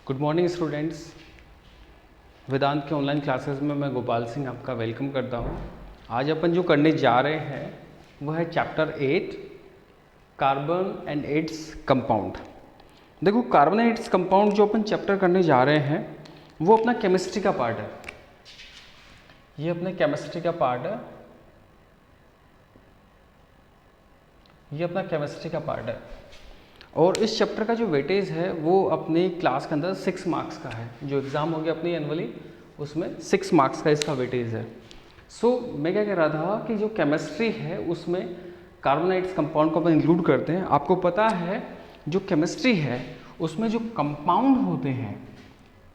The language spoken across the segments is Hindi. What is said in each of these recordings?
Good morning students. वेदांत के ऑनलाइन क्लासेस में मैं गोपाल सिंह आपका वेलकम करता हूं। आज अपन जो करने जा रहे हैं वह है chapter 8 carbon and its compound. देखो, कार्बन एंड इट्स कंपाउंड जो अपन चैप्टर करने जा रहे हैं वो अपना केमिस्ट्री का पार्ट है। ये अपने केमिस्ट्री का पार्ट है। ये अपना केमिस्ट्री का पार्ट है और इस चैप्टर का जो वेटेज है वो अपनी क्लास के अंदर 6 मार्क्स का है। जो एग्ज़ाम हो गया अपनी एनुअली उसमें 6 मार्क्स का इसका वेटेज है। मैं क्या कह रहा था कि जो केमिस्ट्री है उसमें कार्बन एंड इट्स कंपाउंड को अपन इंक्लूड करते हैं। आपको पता है जो केमिस्ट्री है उसमें जो कंपाउंड होते हैं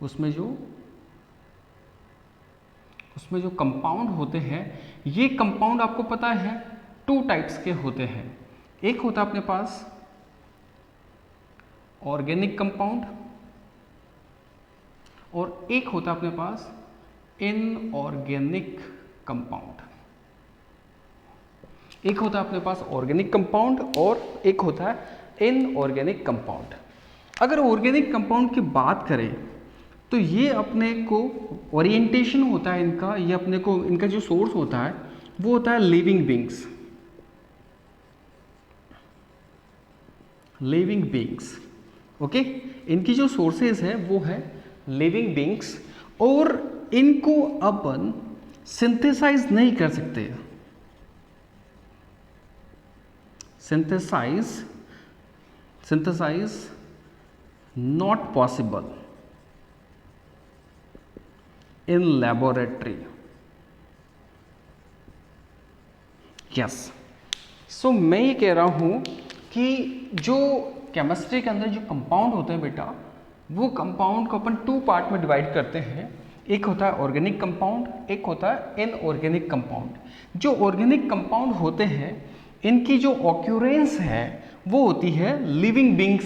उसमें जो कंपाउंड होते हैं ये कंपाउंड आपको पता है 2 टाइप्स के होते हैं। एक होता है अपने पास ऑर्गेनिक कंपाउंड और एक होता है अपने पास इनऑर्गेनिक कंपाउंड। एक होता है अपने पास ऑर्गेनिक कंपाउंड और एक होता है इनऑर्गेनिक कंपाउंड। अगर ऑर्गेनिक कंपाउंड की बात करें तो ये अपने को ओरिएंटेशन होता है इनका, ये अपने को इनका जो सोर्स होता है वो होता है लिविंग बींग्स। ओके, इनकी जो सोर्सेज है वो है लिविंग बींग्स और इनको अपन सिंथेसाइज नहीं कर सकते। Synthesize not possible in laboratory. Yes, मैं ये कह रहा हूं कि जो केमिस्ट्री के अंदर जो कंपाउंड होते हैं बेटा, वो कंपाउंड को अपन 2 पार्ट में डिवाइड करते हैं। एक होता है ऑर्गेनिक कंपाउंड, एक होता है इनऑर्गेनिक कंपाउंड। जो ऑर्गेनिक कंपाउंड होते हैं इनकी जो ऑक्यूरेंस है वो होती है लिविंग बींग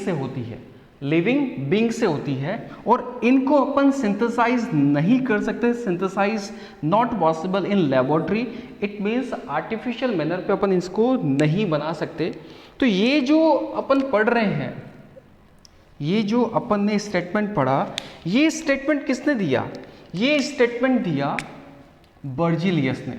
से होती है और इनको अपन सिंथेसाइज नहीं कर सकते। Synthesize not possible in laboratory, it means artificial manner पे अपन इसको नहीं बना सकते। तो ये जो अपन पढ़ रहे हैं, ये जो अपन ने स्टेटमेंट पढ़ा, ये स्टेटमेंट किसने दिया? ये स्टेटमेंट दिया बर्जीलियस ने।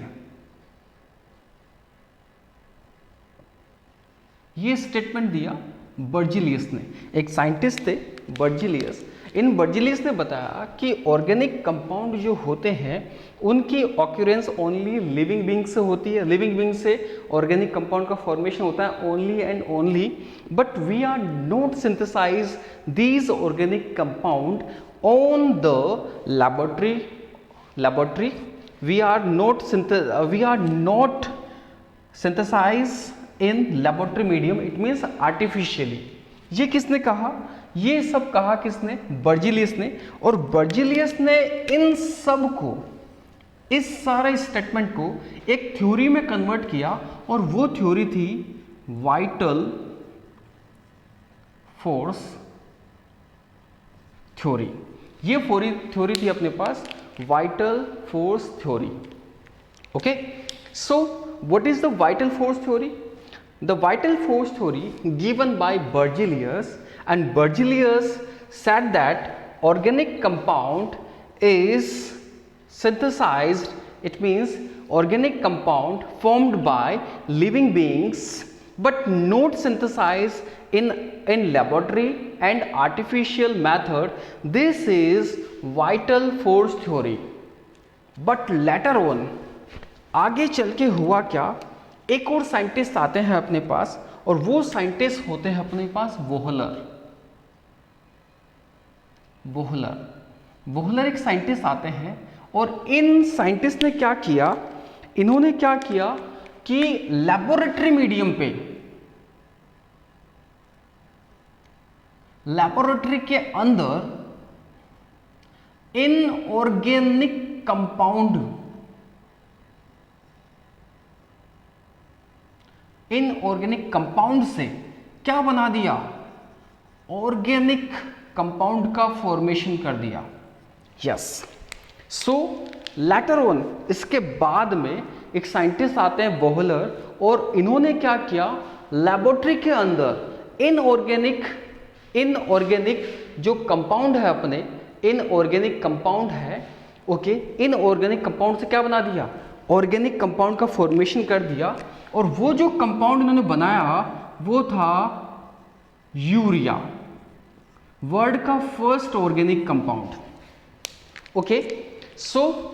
ये स्टेटमेंट दिया बर्जीलियस ने। एक साइंटिस्ट थे बर्जीलियस। इन बर्जीलियस ने बताया कि ऑर्गेनिक कंपाउंड जो होते हैं उनकी ऑक्यूरेंस ओनली लिविंग बींग से होती है। लिविंग बींग से ऑर्गेनिक कंपाउंड का फॉर्मेशन होता है only and only, but we are not synthesize these organic compound on the laboratory. We are not synthesize in laboratory medium, it means artificially. ये किसने कहा? ये सब कहा किसने? बर्जीलियस ने। और बर्जीलियस ने इन सब को, इस सारे स्टेटमेंट को एक थ्योरी में कन्वर्ट किया और वो थ्योरी थी वाइटल फोर्स थ्योरी। ये थ्योरी थी अपने पास vital force theory. Okay, what is the vital force theory? The vital force theory given by Berzelius, and Berzelius said that organic compound is synthesized, it means organic compound formed by living beings but not synthesized in laboratory and artificial method. This is vital force theory. But later on, आगे चल के हुआ क्या, एक और साइंटिस्ट आते हैं अपने पास और वो साइंटिस्ट होते हैं अपने पास वोहलर एक साइंटिस्ट आते हैं और इन साइंटिस्ट ने क्या किया, इन्होंने क्या किया कि लैबोरेटरी मीडियम पे, लैबोरेटरी के अंदर इनऑर्गेनिक कंपाउंड से क्या बना दिया? ऑर्गेनिक कंपाउंड का फॉर्मेशन कर दिया। यस, लेटर ऑन, इसके बाद में एक साइंटिस्ट आते हैं वोहलर और इन्होंने क्या किया, लेबोरेटरी के अंदर इनऑर्गेनिक जो कंपाउंड है अपने इनऑर्गेनिक कंपाउंड है, ओके, इनऑर्गेनिक कंपाउंड से क्या बना दिया, ऑर्गेनिक कंपाउंड का फॉर्मेशन कर दिया। और वो जो कंपाउंड इन्होंने बनाया वो था यूरिया, वर्ल्ड का फर्स्ट ऑर्गेनिक कंपाउंड। ओके, सो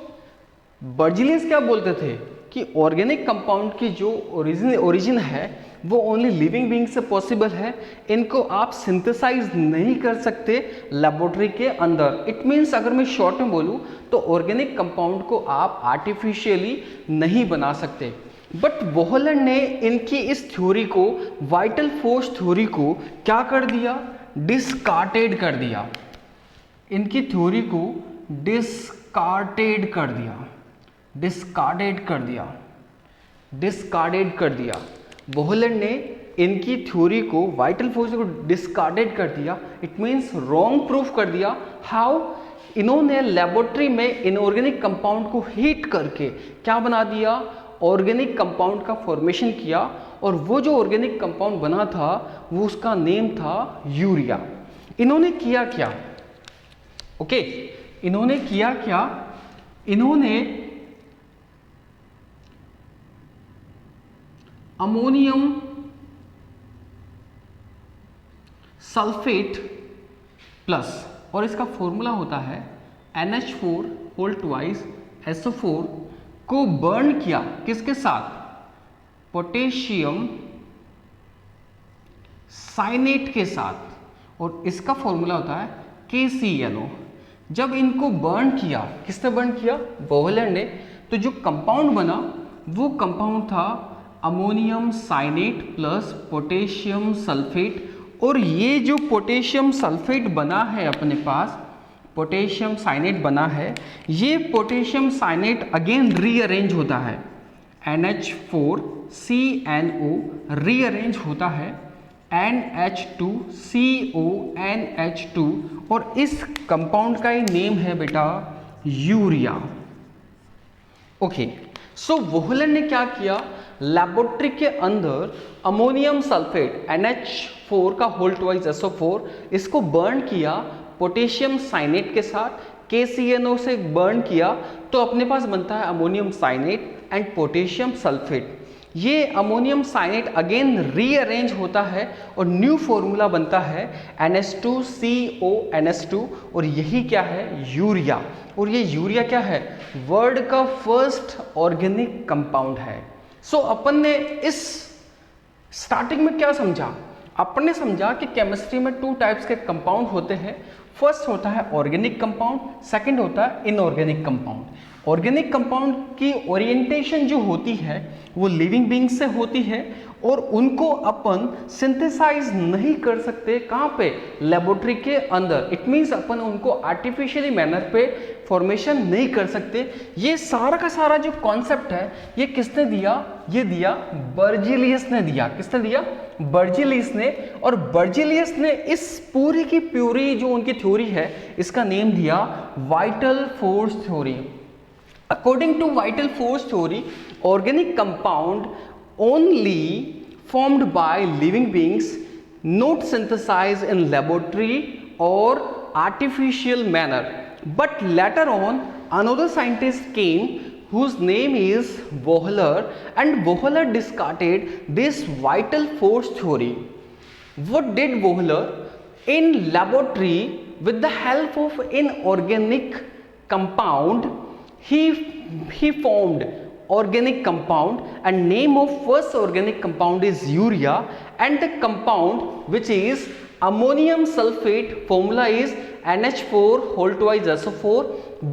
बर्जिलियस क्या बोलते थे कि ऑर्गेनिक कंपाउंड की जो ओरिजिन है वो ओनली लिविंग बीइंग से पॉसिबल है, इनको आप सिंथेसाइज नहीं कर सकते लेबोरेटरी के अंदर। इट मीन्स अगर मैं शॉर्ट में बोलूँ तो ऑर्गेनिक कंपाउंड को आप आर्टिफिशियली नहीं बना सकते। बट वोहलर ने इनकी इस थ्योरी को, वाइटल फोर्स थ्योरी को क्या कर दिया, डिस्कार्टेड कर दिया। इनकी थ्योरी को डिस्कार्टेड कर दिया, डिस्कार्डेड कर दिया, डिस्कार्डेड कर दिया। वोहलर ने इनकी थ्योरी को, वाइटल फोर्स को डिस्कार्डेड कर दिया। इट मीन्स रॉन्ग प्रूफ कर दिया। हाउ? इन्होंने लेबोरेटरी में इनऑर्गेनिक कंपाउंड को हीट करके क्या बना दिया, ऑर्गेनिक कंपाउंड का फॉर्मेशन किया। और वो जो ऑर्गेनिक कंपाउंड बना था वो उसका नेम था यूरिया। इन्होंने किया क्या, ओके, इन्होंने किया क्या, इन्होंने अमोनियम सल्फेट प्लस, और इसका फॉर्मूला होता है NH4 होल ट्वाइस SO4 को बर्न किया किसके साथ, पोटेशियम साइनेट के साथ, और इसका फॉर्मूला होता है KCNO। जब इनको बर्न किया, किसने बर्न किया, वोहलर ने, तो जो कंपाउंड बना वो कंपाउंड था ammonium cyanate plus potassium sulphate. और ये जो पोटेशियम सल्फेट बना है अपने पास, पोटेशियम साइनेट बना है, ये पोटेशियम साइनेट अगेन रीअरेंज होता है, NH4CNO रीअरेंज होता है NH2CONH2, और इस कंपाउंड का ही नेम है बेटा यूरिया। ओके, सो वोहलर ने क्या किया, लेबोरेटरी के अंदर अमोनियम सल्फेट NH4 का होल ट्वाइस SO4 इसको बर्न किया पोटेशियम साइनेट के साथ, KCNO से बर्न किया, तो अपने पास बनता है ammonium cyanate and potassium sulphate. ये अमोनियम साइनेट अगेन रीअरेंज होता है और न्यू फॉर्मूला बनता है NH2CONH2, और यही क्या है, यूरिया। और ये यूरिया क्या है, वर्ल्ड का फर्स्ट ऑर्गेनिक कंपाउंड है। सो अपन ने इस स्टार्टिंग में क्या समझा, अपन ने समझा कि केमिस्ट्री में 2 टाइप्स के कंपाउंड होते हैं। फर्स्ट होता है ऑर्गेनिक कंपाउंड, सेकंड होता है इनऑर्गेनिक कंपाउंड। ऑर्गेनिक कंपाउंड की ओरिएंटेशन जो होती है वो लिविंग बीइंग्स से होती है, और उनको अपन सिंथेसाइज नहीं कर सकते, कहाँ पे, लेबोरेटरी के अंदर। इट मीन्स अपन उनको आर्टिफिशियली मैनर पे फॉर्मेशन नहीं कर सकते। ये सारा का सारा जो कॉन्सेप्ट है ये किसने दिया, ये दिया बर्जिलियस ने दिया। किसने दिया, बर्जिलियस ने। और बर्जिलियस ने इस पूरी की पूरी जो उनकी थ्योरी है इसका नेम दिया vital force theory. According to vital force theory, organic compound only formed by living beings, not synthesized in laboratory or artificial manner. But later on, another scientist came whose name is Wohler, and Wohler discarded this vital force theory. What did Wohler? In laboratory, with the help of inorganic compound, he formed organic compound, and name of first organic compound is urea, and the compound which is ammonium sulfate, formula is NH4 whole twice SO4,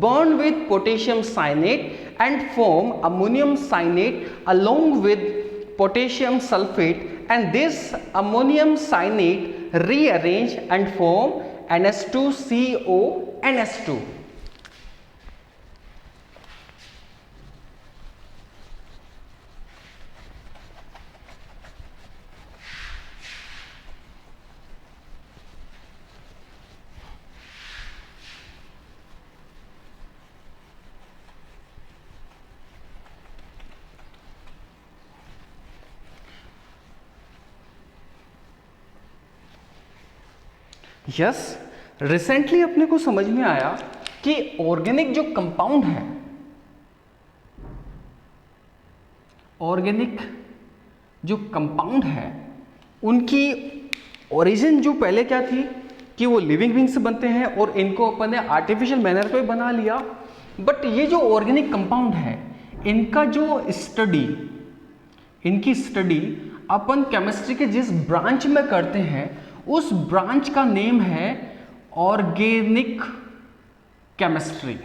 burned with potassium cyanate and form ammonium cyanate along with potassium sulfate, and this ammonium cyanate rearrange and form NH2CO NH2. Yes, recently अपने को समझ में आया कि ऑर्गेनिक जो कंपाउंड है, ऑर्गेनिक जो कंपाउंड है उनकी ओरिजिन जो पहले क्या थी कि वो लिविंग बींग से बनते हैं और इनको अपन ने आर्टिफिशियल मैनर पे बना लिया। बट ये जो ऑर्गेनिक कंपाउंड है इनका जो स्टडी, इनकी स्टडी अपन केमिस्ट्री के जिस ब्रांच में करते हैं उस ब्रांच का नेम है organic chemistry.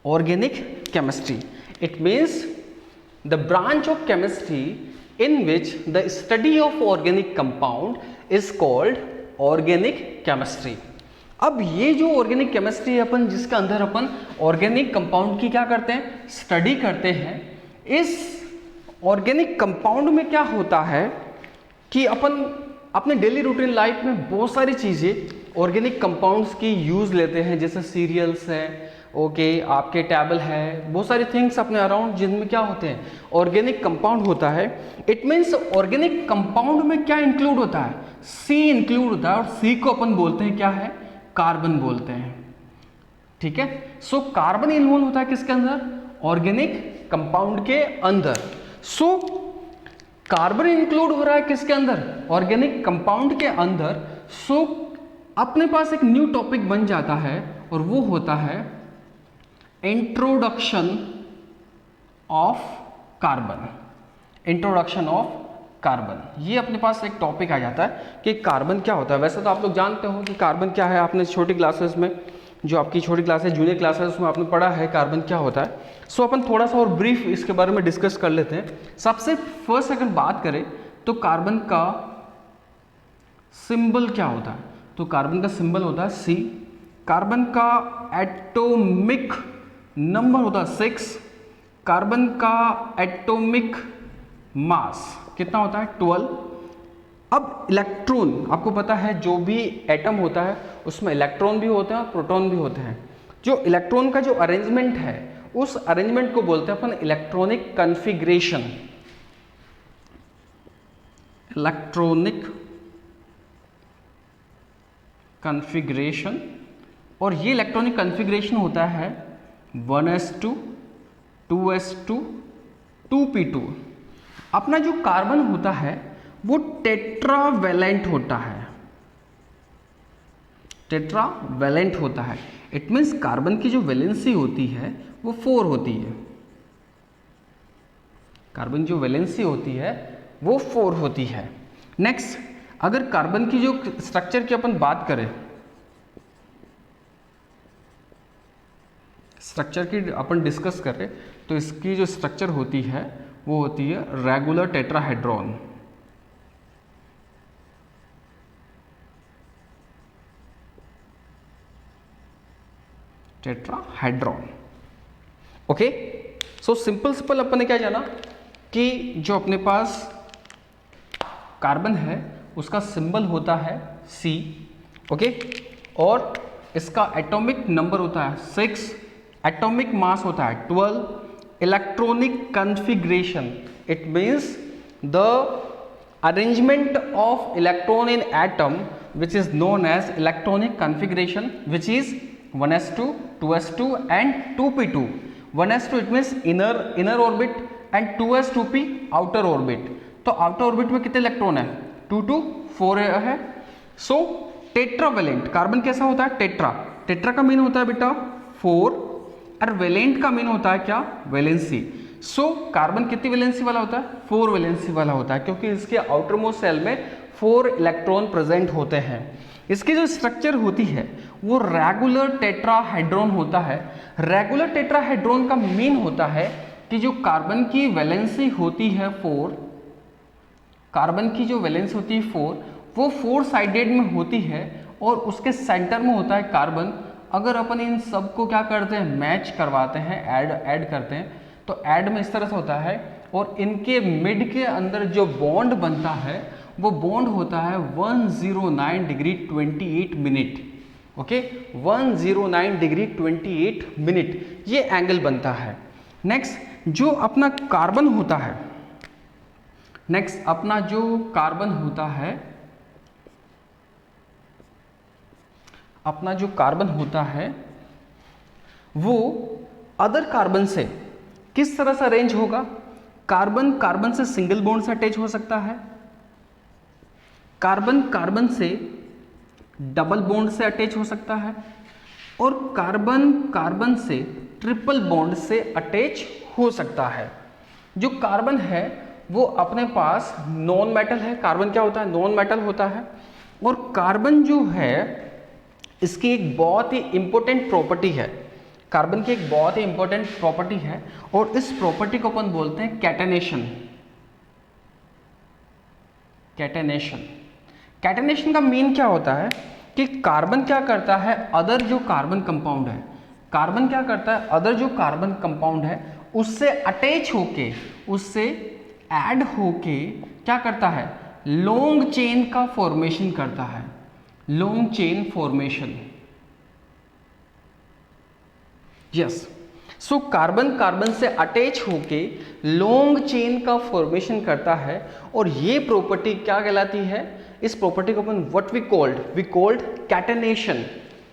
Organic chemistry, it means the branch of chemistry in which the study of organic compound is called organic chemistry। अब ये जो ऑर्गेनिक केमिस्ट्री है अपन जिसके अंदर अपन ऑर्गेनिक कंपाउंड की क्या करते हैं, स्टडी करते हैं। इस ऑर्गेनिक कंपाउंड में क्या होता है कि अपन अपने डेली रूटीन लाइफ में बहुत सारी चीज़ें ऑर्गेनिक कंपाउंड्स की यूज़ लेते हैं, जैसे सीरियल्स हैं, ओके आपके टेबल है, बहुत सारी थिंग्स अपने अराउंड जिनमें क्या होते हैं ऑर्गेनिक कंपाउंड होता है। इट मीन्स ऑर्गेनिक कंपाउंड में क्या इंक्लूड होता है, सी इंक्लूड होता है, और सी को अपन बोलते हैं क्या है, कार्बन बोलते हैं। ठीक है, सो कार्बन इन्वॉल्व होता है किसके अंदर, ऑर्गेनिक कंपाउंड के अंदर। सो कार्बन इंक्लूड हो रहा है किसके अंदर, ऑर्गेनिक कंपाउंड के अंदर। सो अपने पास एक न्यू टॉपिक बन जाता है और वो होता है introduction of carbon. Introduction of carbon, ये अपने पास एक टॉपिक आ जाता है कि कार्बन क्या होता है। वैसे तो आप लोग जानते हो कि कार्बन क्या है, आपने छोटी क्लासेस में, जो आपकी छोटी क्लासेस जूनियर क्लासेस उसमें आपने पढ़ा है कार्बन क्या होता है। सो अपन थोड़ा सा और ब्रीफ इसके बारे में डिस्कस कर लेते हैं। सबसे फर्स्ट अगर बात करें तो कार्बन का सिंबल क्या होता है, तो कार्बन का सिंबल होता है सी। कार्बन का एटॉमिक नंबर होता है 6। कार्बन का एटॉमिक मास कितना होता है 12। अब इलेक्ट्रॉन, आपको पता है जो भी एटम होता है उसमें इलेक्ट्रॉन भी होते हैं और प्रोटॉन भी होते हैं। जो इलेक्ट्रॉन का जो अरेंजमेंट है उस अरेंजमेंट को बोलते हैं अपन इलेक्ट्रॉनिक कॉन्फ़िगरेशन। इलेक्ट्रॉनिक कॉन्फ़िगरेशन, और ये इलेक्ट्रॉनिक कॉन्फ़िगरेशन होता है 1s2 2s2 2p2। अपना जो कार्बन होता है वो टेट्रावैलेंट होता है, टेट्रावैलेंट होता है। इट मीन्स कार्बन की जो वैलेंसी होती है वो 4 होती है। कार्बन जो वैलेंसी होती है वो 4 होती है। नेक्स्ट, अगर कार्बन की जो स्ट्रक्चर की अपन बात करें, स्ट्रक्चर की अपन डिस्कस करें तो इसकी जो स्ट्रक्चर होती है वो होती है regular tetrahedron. Tetrahedron, okay. So simple अपन ने क्या जाना कि जो अपने पास कार्बन है उसका सिंबल होता है C, ओके, और इसका एटॉमिक नंबर होता है 6, एटॉमिक मास होता है 12, electronic configuration it means the arrangement of electron in atom which is known as electronic configuration, which is 1s2 2s2 and 2p2। 1s2 it means inner orbit and 2s 2p outer orbit। तो आउटर ऑर्बिट में कितने इलेक्ट्रॉन है 2 2 4 है। सो टेट्रावैलेंट कार्बन कैसा होता है, टेट्रा का मीन होता है बेटा 4 और वैलेंट का मीन होता है क्या, वैलेंसी। सो कार्बन कितनी वैलेंसी वाला होता है, 4 वैलेंसी वाला होता है, क्योंकि इसके आउटर मोस्ट सेल में 4 इलेक्ट्रॉन प्रेजेंट होते हैं। इसकी जो स्ट्रक्चर होती है वो रेगुलर टेट्राहेड्रॉन होता है। रेगुलर टेट्राहेड्रॉन का मीन होता है कि जो कार्बन की वैलेंसी होती है 4, कार्बन की जो वैलेंसी होती है 4 वो 4 साइडेड में होती है और उसके सेंटर में होता है कार्बन। अगर अपन इन सब को क्या करते हैं, मैच करवाते हैं, ऐड करते हैं, तो ऐड में इस तरह से होता है, और इनके मिड के अंदर जो बॉन्ड बनता है वो बॉन्ड होता है 109 degree 28 minute, okay, 109 degree 28 minute ये एंगल बनता है। नेक्स्ट जो अपना कार्बन होता है, नेक्स्ट अपना जो कार्बन होता है अपना जो कार्बन होता है वो अदर कार्बन से किस तरह से अरेंज होगा। कार्बन कार्बन से सिंगल बॉन्ड से अटैच हो सकता है, कार्बन कार्बन से डबल बॉन्ड से अटैच हो सकता है, और कार्बन कार्बन से ट्रिपल बॉन्ड से अटैच हो सकता है। जो कार्बन है वो अपने पास नॉन मेटल है। कार्बन क्या होता है, नॉन मेटल होता है। और कार्बन जो है इसकी एक बहुत ही इंपॉर्टेंट प्रॉपर्टी है, कार्बन की एक बहुत ही इंपॉर्टेंट प्रॉपर्टी है, और इस प्रॉपर्टी को अपन बोलते हैं कैटेनेशन। कैटेनेशन कैटेनेशन का मीन क्या होता है कि कार्बन क्या करता है, अदर जो कार्बन कंपाउंड है, कार्बन क्या करता है, अदर जो कार्बन कंपाउंड है उससे अटैच होके, उससे ऐड होके क्या करता है, लॉन्ग चेन का फॉर्मेशन करता है, long chain formation. Yes, so carbon carbon से अटैच होके लॉन्ग चेन का फॉर्मेशन करता है, और ये प्रॉपर्टी क्या कहलाती है, इस प्रॉपर्टी को अपन what we called catenation,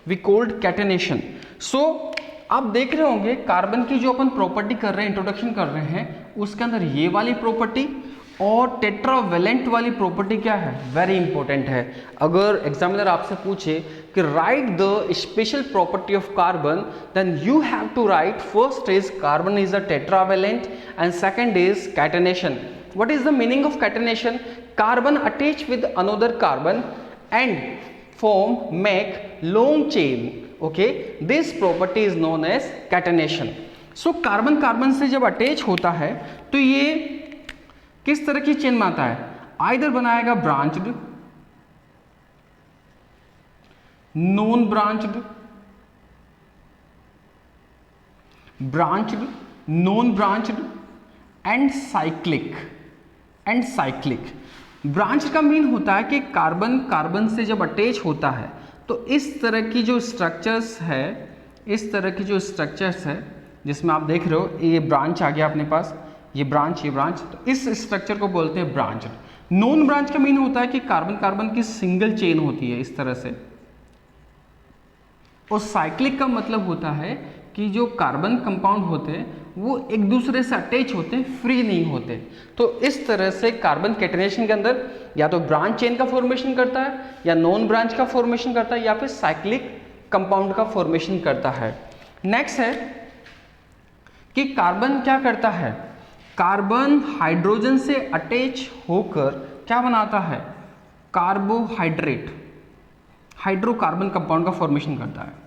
we called catenation. So आप देख रहे होंगे कार्बन की जो अपन प्रॉपर्टी कर रहे हैं, इंट्रोडक्शन कर रहे हैं, उसके अंदर ये वाली प्रॉपर्टी और टेट्रावेलेंट वाली प्रॉपर्टी क्या है, वेरी इंपॉर्टेंट है। अगर एग्जामिनर आपसे पूछे कि write the special property of carbon, then you have to write first is carbon is a tetravalent and second is catenation. What is the meaning of catenation? Carbon attach with another carbon and form make long chain, okay, this property is known as catenation. so carbon carbon से जब अटैच होता है तो ये किस तरह की चेन बनाता है, आइदर बनाएगा branched, non branched, branched, non branched and cyclic, and cyclic. Branch का मीन होता है कि कार्बन कार्बन से जब अटैच होता है तो इस तरह की जो स्ट्रक्चर्स है, इस तरह की जो स्ट्रक्चर्स है जिसमें आप देख रहे हो ये ब्रांच आ गया अपने पास, ये ब्रांच, ये ब्रांच, तो इस स्ट्रक्चर को बोलते हैं ब्रांच। नॉन ब्रांच का मीन होता है कि कार्बन कार्बन की सिंगल चेन होती है इस तरह से, और साइक्लिक का मतलब होता है कि जो कार्बन कंपाउंड होते हैं वो एक दूसरे से अटैच होते हैं, फ्री नहीं होते। तो इस तरह से कार्बन कैटेनेशन के अंदर या तो ब्रांच चेन का फॉर्मेशन करता है, या नॉन ब्रांच का फॉर्मेशन करता है, या फिर साइक्लिक कंपाउंड का फॉर्मेशन करता है। नेक्स्ट है कि कार्बन क्या करता है, कार्बन हाइड्रोजन से अटैच होकर क्या बनाता है, कार्बोहाइड्रेट, हाइड्रोकार्बन कंपाउंड का फॉर्मेशन करता है।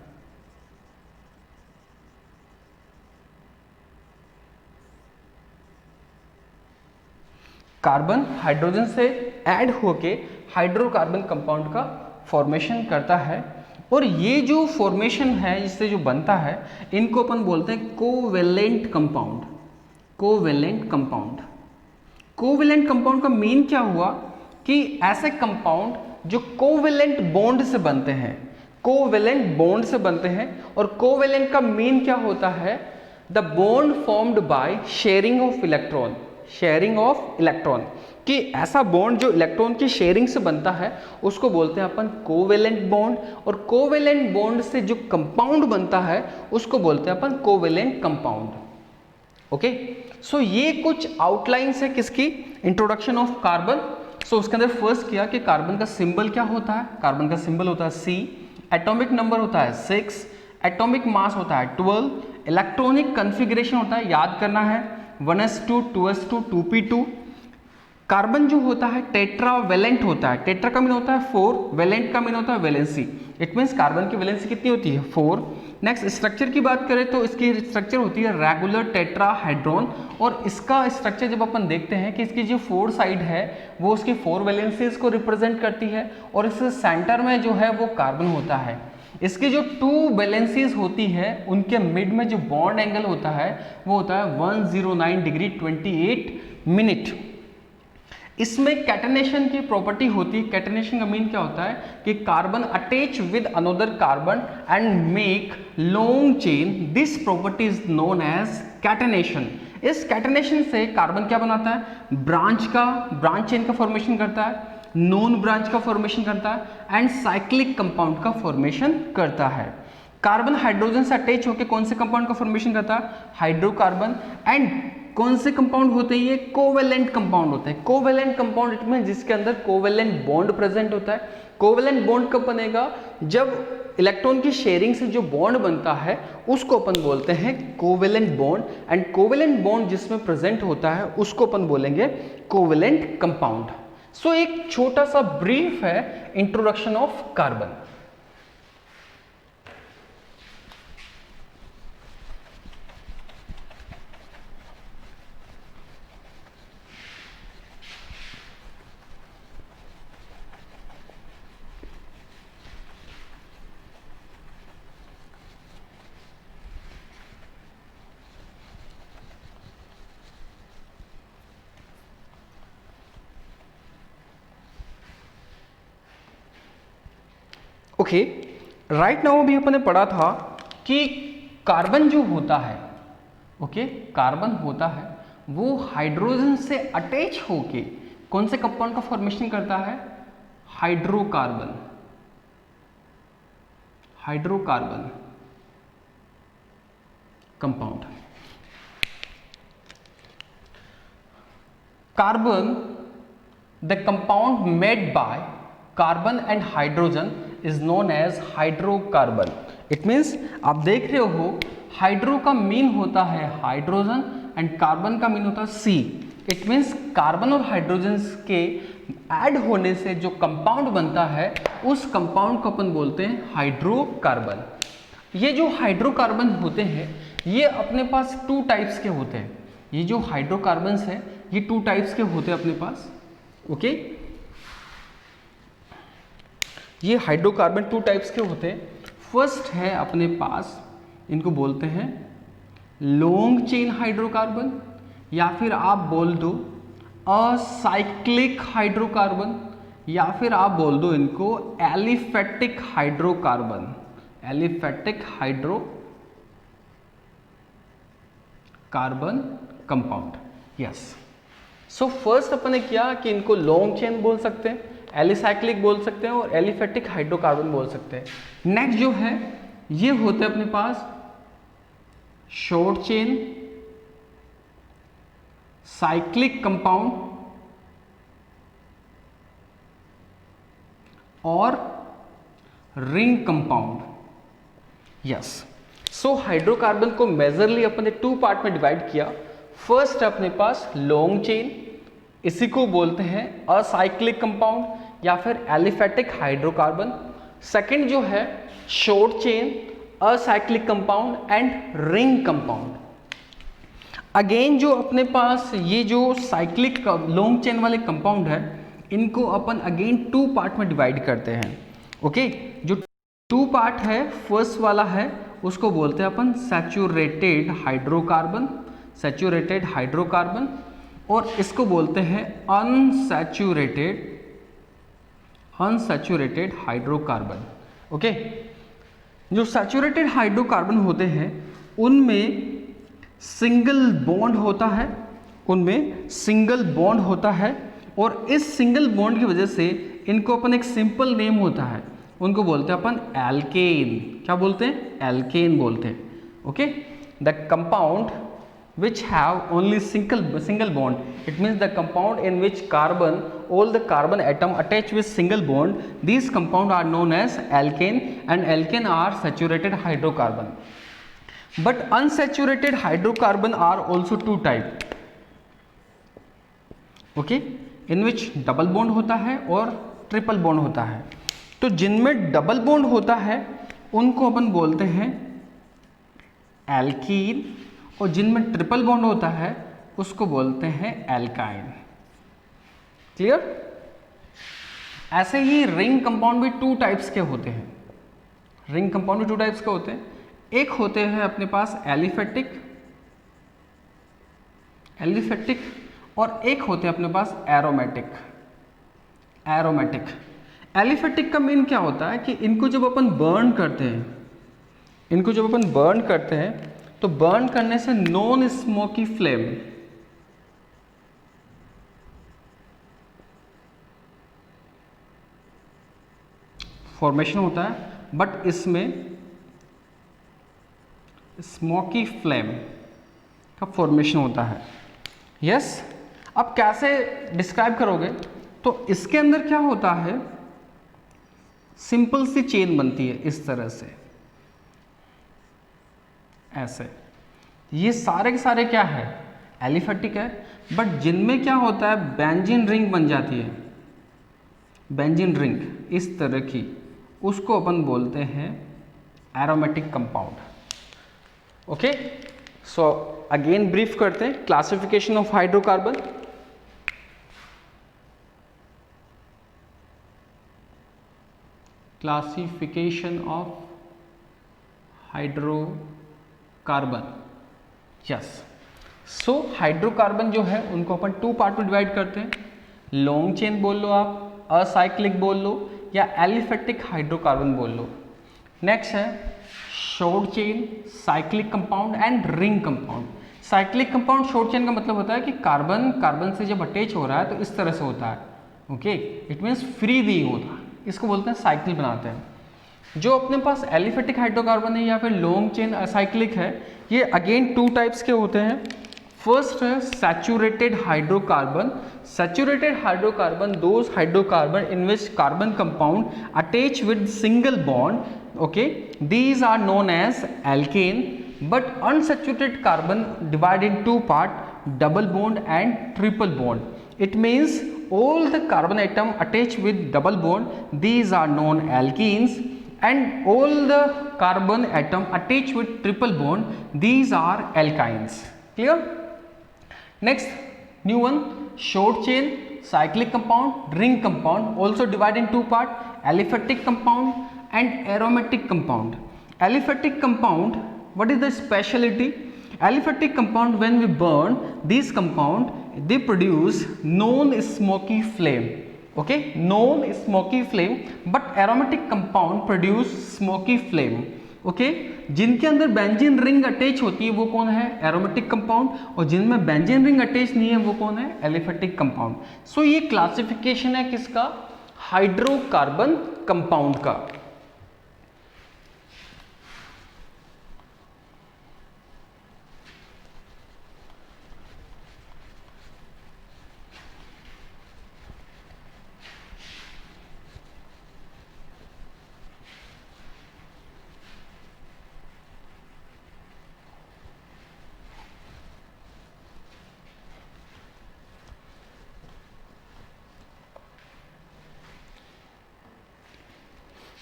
कार्बन हाइड्रोजन से ऐड होके हाइड्रोकार्बन कंपाउंड का फॉर्मेशन करता है, और ये जो फॉर्मेशन है इससे जो बनता है इनको अपन बोलते हैं covalent compound, covalent compound. Covalent compound का मीन क्या हुआ कि ऐसे कंपाउंड जो कोवेलेंट बॉन्ड से बनते हैं, कोवेलेंट बॉन्ड से बनते हैं, और कोवेलेंट का मीन क्या होता है, the bond formed by sharing of electron, sharing of electron, कि ऐसा बॉन्ड जो इलेक्ट्रॉन की शेयरिंग से बनता है उसको बोलते हैं अपन कोवेलेंट बॉन्ड, और कोवेलेंट बॉन्ड से जो कंपाउंड बनता है उसको बोलते हैं अपन कोवेलेंट कंपाउंड। ओके, सो ये कुछ आउटलाइंस है किसकी, इंट्रोडक्शन ऑफ कार्बन। सो उसके अंदर फर्स्ट किया कि कार्बन का सिंबल क्या होता है, कार्बन का सिंबल होता है C, एटॉमिक नंबर होता है 6, एटॉमिक मास होता है 12, इलेक्ट्रॉनिक कॉन्फ़िगरेशन होता है, याद करना है 1s2 2s2 2p2। कार्बन जो होता है टेट्रावेलेंट होता है, टेट्रा का मीन होता है 4, वेलेंट का मीन होता है वैलेंसी, इट मीन्स कार्बन की वैलेंसी कितनी होती है 4। नेक्स्ट स्ट्रक्चर की बात करें तो इसकी स्ट्रक्चर होती है रेगुलर टेट्राहाइड्रॉन, और इसका स्ट्रक्चर जब अपन देखते हैं कि इसकी जो 4 साइड है वो उसकी 4 वैलेंसीज को रिप्रेजेंट करती है, और इस सेंटर में जो है वो कार्बन होता है। इसकी जो 2 वैलेंसीज होती है उनके मिड में जो बॉन्ड एंगल होता है वो होता है 109 डिग्री 28 मिनट। इसमें कैटेनेशन की प्रॉपर्टी होती है, कैटेनेशन का मीन क्या होता है कि carbon attach with another carbon and make long chain, this property is known as catenation. इस कैटेनेशन से कार्बन क्या बनाता है, ब्रांच चेन का फॉर्मेशन करता है, नॉन ब्रांच का फॉर्मेशन करता है एंड साइक्लिक कंपाउंड का फॉर्मेशन करता है। कार्बन हाइड्रोजन से अटैच होकर कौन से कंपाउंड का फॉर्मेशन करता है? हाइड्रोकार्बन। एंड कौन से कंपाउंड होते हैं? ये कोवेलेंट कंपाउंड होते हैं। कोवेलेंट कंपाउंड इट मीन जिसके अंदर कोवेलेंट बॉन्ड प्रेजेंट होता है। कोवेलेंट बॉन्ड कब बनेगा? जब इलेक्ट्रॉन की शेयरिंग से जो बॉन्ड बनता है उसको अपन बोलते हैं covalent bond. And covalent bond जिसमें प्रेजेंट होता है उसको अपन बोलेंगे कोवेलेंट कंपाउंड। सो एक छोटा सा ब्रीफ है introduction of carbon. Okay, right now अभी अपन ने पढ़ा था कि कार्बन जो होता है, ओके, कार्बन होता है वो हाइड्रोजन से अटैच होके कौन से कंपाउंड का फॉर्मेशन करता है? Hydrocarbon. Hydrocarbon compound. Carbon, the compound made by carbon and hydrogen is known as hydrocarbon. It means आप देख रहे हो हाइड्रो का मीन होता है हाइड्रोजन एंड कार्बन का मीन होता है सी। इट मीन्स कार्बन और हाइड्रोजन के ऐड होने से जो कंपाउंड बनता है उस कंपाउंड को अपन बोलते हैं हाइड्रोकार्बन। ये जो हाइड्रोकार्बन होते हैं ये अपने पास टू टाइप्स के होते हैं। ये जो हाइड्रोकार्बन्स हैं ये टू टाइप्स के होते हैं अपने पास। ओके, ये हाइड्रोकार्बन टू टाइप्स के होते हैं। फर्स्ट है अपने पास, इनको बोलते हैं लॉन्ग चेन हाइड्रोकार्बन, या फिर आप बोल दो असाइक्लिक हाइड्रोकार्बन, या फिर आप बोल दो इनको aliphatic hydrocarbon. Aliphatic hydrocarbon compound. Yes, so first अपन ने किया कि इनको लॉन्ग चेन बोल सकते हैं, एलिसाइक्लिक बोल सकते हैं और एलिफेटिक हाइड्रोकार्बन बोल सकते हैं। नेक्स्ट जो है ये होते हैं अपने पास शॉर्ट चेन साइक्लिक कंपाउंड और रिंग कंपाउंड। यस, सो हाइड्रोकार्बन को मेजरली अपन ने टू पार्ट में डिवाइड किया। फर्स्ट है अपने पास लॉन्ग चेन, इसी को बोलते हैं असाइक्लिक कंपाउंड या फिर एलिफेटिक हाइड्रोकार्बन। सेकंड जो है short chain acyclic compound and ring compound. Again जो अपने पास ये जो साइक्लिक लॉन्ग चेन वाले कंपाउंड है इनको अपन अगेन टू पार्ट में डिवाइड करते हैं। ओके, जो टू पार्ट है फर्स्ट वाला है उसको बोलते हैं अपन सैचुरेटेड हाइड्रोकार्बन, सैचुरेटेड हाइड्रोकार्बन, और इसको बोलते हैं अनसैचुरेटेड हाइड्रोकार्बन। ओके, जो सैचुरेटेड हाइड्रोकार्बन होते हैं उनमें सिंगल बॉन्ड होता है, उनमें सिंगल बॉन्ड होता है और इस सिंगल बॉन्ड की वजह से इनको अपन एक सिंपल नेम होता है, उनको बोलते हैं अपन एल्केन। क्या बोलते हैं? एल्केन बोलते हैं। Okay, the compound which have only single bond, it means the compound in which all the carbon atom attach with single bond, these compound are known as alkane, and alkane are saturated hydrocarbon. But unsaturated hydrocarbon are also two type, okay, in which double bond होता है और ट्रिपल बॉन्ड होता है। तो जिनमें डबल बॉन्ड होता है उनको अपन बोलते हैं एल्कीन, और जिनमें ट्रिपल बॉन्ड होता है उसको बोलते हैं एल्काइन। क्लियर? ऐसे ही रिंग कंपाउंड भी टू टाइप्स के होते हैं। रिंग कंपाउंड भी टू टाइप्स के होते हैं। एक होते हैं अपने पास एलिफेटिक और एक होते हैं अपने पास एरोमेटिक। एलिफेटिक का मीन क्या होता है कि इनको जब अपन बर्न करते हैं तो बर्न करने से नॉन स्मोकी फ्लेम फॉर्मेशन होता है, बट इसमें स्मोकी फ्लेम का फॉर्मेशन होता है। यस, अब कैसे डिस्क्राइब करोगे? तो इसके अंदर क्या होता है, सिंपल सी चेन बनती है इस तरह से, ऐसे। ये सारे के सारे क्या है, एलिफेटिक है, बट जिनमें क्या होता है, बेंजीन रिंग बन जाती है, बेंजीन रिंग इस तरह की, उसको अपन बोलते हैं aromatic compound. Okay, so again brief करते हैं, classification of hydrocarbon. Classification of hydrocarbon. Yes, so hydrocarbon जो है उनको अपन 2 पार्ट में डिवाइड करते हैं, लॉन्ग चेन बोल लो आप, असाइक्लिक बोल लो, या एलिफेटिक हाइड्रोकार्बन बोल लो। नेक्स्ट है short chain, cyclic compound and ring compound. Cyclic compound short chain का मतलब होता है कि कार्बन कार्बन से जब अटैच हो रहा है तो इस तरह से होता है, ओके, इट मीन्स फ्री नहीं होता, इसको बोलते हैं साइकिल बनाते हैं। जो अपने पास एलिफेटिक हाइड्रोकार्बन है या फिर लॉन्ग चेन असाइक्लिक है, ये अगेन 2 टाइप्स के होते हैं। फर्स्ट है saturated hydrocarbon. Saturated hydrocarbon those hydrocarbon in which carbon compound attach with single bond, okay, these are known as alkane. But unsaturated carbon divided in 2 parts, double bond and triple bond. It means all the carbon atom attached with double bond, these are known alkenes, and all the carbon atom attached with triple bond, these are alkynes. Clear? Next, new one, short chain cyclic compound, ring compound, also divided in 2 parts, aliphatic compound and aromatic compound. Aliphatic compound, what is the speciality? Aliphatic compound, when we burn these compound, they produce non-smoky flame, okay, non-smoky flame, but aromatic compound produce smoky flame, okay. जिनके अंदर बेंजीन रिंग अटैच होती है वो कौन है, एरोमेटिक कंपाउंड, और जिनमें बेंजीन रिंग अटैच नहीं है वो कौन है, एलिफेटिक कंपाउंड। सो ये क्लासिफिकेशन है किसका, हाइड्रोकार्बन कंपाउंड का।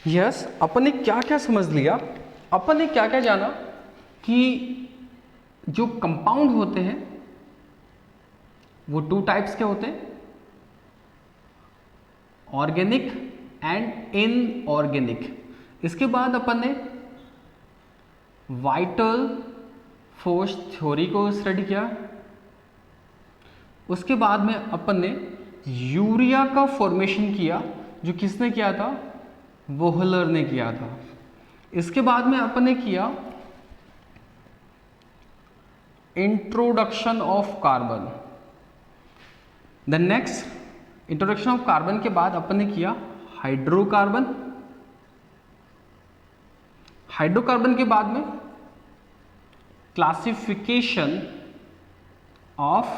यस, अपन ने क्या क्या समझ लिया, अपन ने क्या क्या जाना कि जो कंपाउंड होते हैं वो 2 टाइप्स के होते हैं, ऑर्गेनिक एंड इनऑर्गेनिक। इसके बाद अपन ने वाइटल फोर्स थ्योरी को स्टडी किया। उसके बाद में अपन ने यूरिया का फॉर्मेशन किया, जो किसने किया था, वोहलर ने किया था। इसके बाद में अपन ने किया introduction of carbon. The next introduction of carbon के बाद अपन ने किया हाइड्रोकार्बन। हाइड्रोकार्बन के बाद में क्लासिफिकेशन ऑफ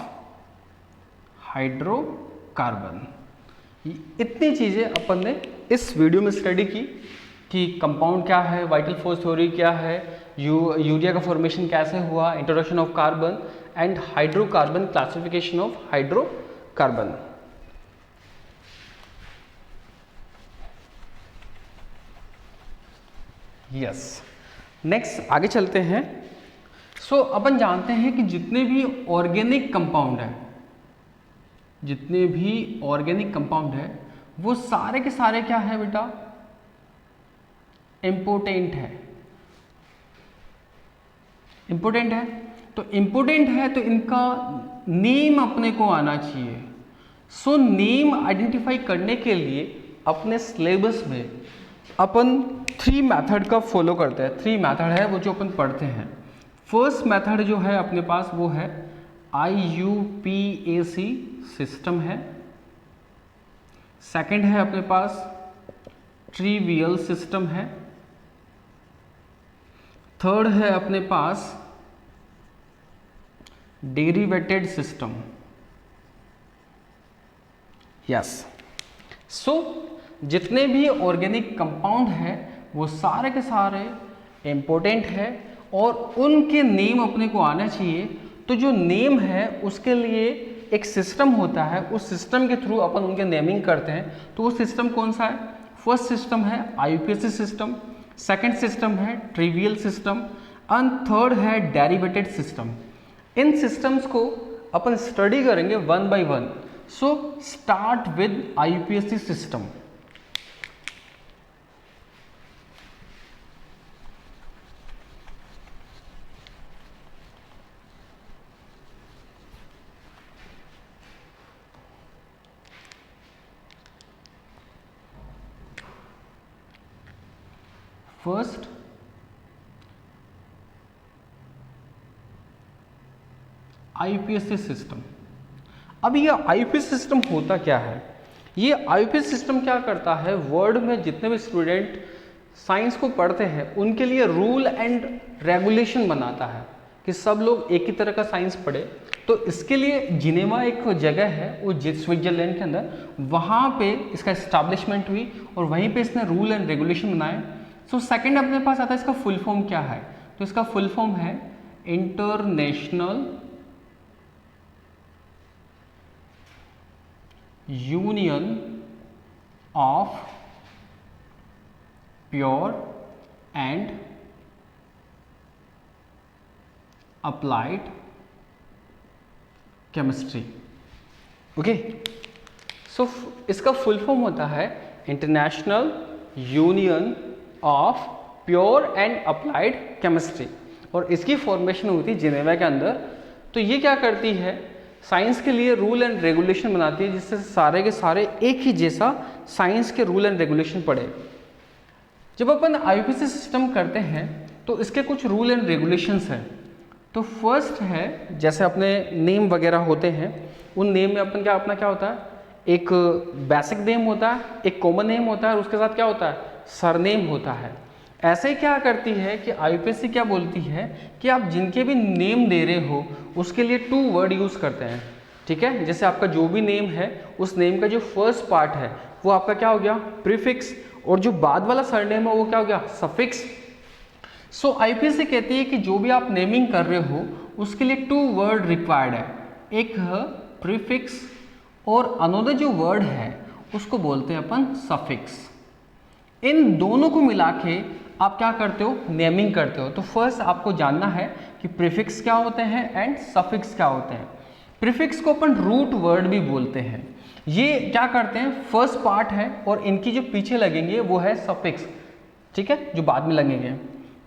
हाइड्रोकार्बन। इतनी चीजें अपन ने इस वीडियो में स्टडी की कि कंपाउंड क्या है, वाइटल फोर्स थ्योरी क्या है, यूरिया का फॉर्मेशन कैसे हुआ, introduction of carbon and hydrocarbon, classification of hydrocarbon. Yes, next आगे चलते हैं। सो अपन जानते हैं कि जितने भी ऑर्गेनिक कंपाउंड है, जितने भी ऑर्गेनिक कंपाउंड है वो सारे के सारे क्या है बेटा, इम्पोर्टेंट है। इम्पोर्टेंट है तो इम्पोर्टेंट है तो इनका नेम अपने को आना चाहिए। सो नेम आइडेंटिफाई करने के लिए अपने सिलेबस में अपन 3 मेथड का फॉलो करते हैं। 3 मेथड है वो जो अपन पढ़ते हैं। फर्स्ट मेथड जो है अपने पास वो है IUPAC सिस्टम है। सेकंड है अपने पास ट्रिवियल सिस्टम है। थर्ड है अपने पास डेरिवेटेड सिस्टम। यस, सो जितने भी ऑर्गेनिक कंपाउंड है वो सारे के सारे इम्पोर्टेंट है और उनके नेम अपने को आना चाहिए। तो जो नेम है उसके लिए एक सिस्टम होता है, उस सिस्टम के थ्रू अपन उनके नेमिंग करते हैं। तो वो सिस्टम कौन सा है? फर्स्ट सिस्टम है आईयूपीएसी सिस्टम, सेकंड सिस्टम है ट्रिवियल सिस्टम एंड थर्ड है डेरिवेटेड सिस्टम। इन सिस्टम्स को अपन स्टडी करेंगे one by one. So start with IUPAC system. First IUPAC system. अब ये आईयूपीएसी सिस्टम होता क्या है? ये आईयूपीएसी सिस्टम क्या करता है, वर्ल्ड में जितने भी स्टूडेंट साइंस को पढ़ते हैं उनके लिए रूल एंड रेगुलेशन बनाता है कि सब लोग एक ही तरह का साइंस पढ़े। तो इसके लिए जिनेवा एक जगह है वो स्विट्जरलैंड के अंदर, वहाँ पे इसका इस्टेब्लिशमेंट हुई और वहीं पे इसने रूल एंड रेगुलेशन बनाए। सो सेकंड अपने पास आता है इसका फुल फॉर्म क्या है? तो इसका फुल फॉर्म है international union of pure and applied chemistry. Okay, so इसका फुल फॉर्म होता है international union of pure and applied chemistry और इसकी फॉर्मेशन हुई थी जिनेवा के अंदर। तो ये क्या करती है, साइंस के लिए रूल एंड रेगुलेशन बनाती है जिससे सारे के सारे एक ही जैसा साइंस के रूल एंड रेगुलेशन पढ़े। जब अपन आईयूपीएसी सिस्टम करते हैं तो इसके कुछ रूल एंड रेगुलेशंस हैं। तो फर्स्ट है, जैसे अपने नेम वगैरह होते हैं, उन नेम में अपन अपना क्या होता है, एक बेसिक नेम होता है, एक कॉमन नेम होता है और उसके साथ क्या होता है, सरनेम होता है। ऐसे क्या करती है कि आईयूपीएसी क्या बोलती है कि आप जिनके भी नेम दे रहे हो उसके लिए 2 वर्ड यूज़ करते हैं। ठीक है, जैसे आपका जो भी नेम है उस नेम का जो फर्स्ट पार्ट है वो आपका क्या हो गया, प्रीफिक्स, और जो बाद वाला सरनेम है वो क्या हो गया, सफिक्स। सो आईयूपीएसी कहती है कि जो भी आप नेमिंग कर रहे हो उसके लिए 2 वर्ड रिक्वायर्ड है, एक है प्रीफिक्स और अनदर जो वर्ड है उसको बोलते हैं अपन सफिक्स। इन दोनों को मिला के आप क्या करते हो, नेमिंग करते हो। तो फर्स्ट आपको जानना है कि प्रीफिक्स क्या होते हैं एंड सफिक्स क्या होते हैं। प्रीफिक्स को अपन रूट वर्ड भी बोलते हैं। ये क्या करते हैं, फर्स्ट पार्ट है और इनकी जो पीछे लगेंगे वो है सफिक्स, ठीक है, जो बाद में लगेंगे।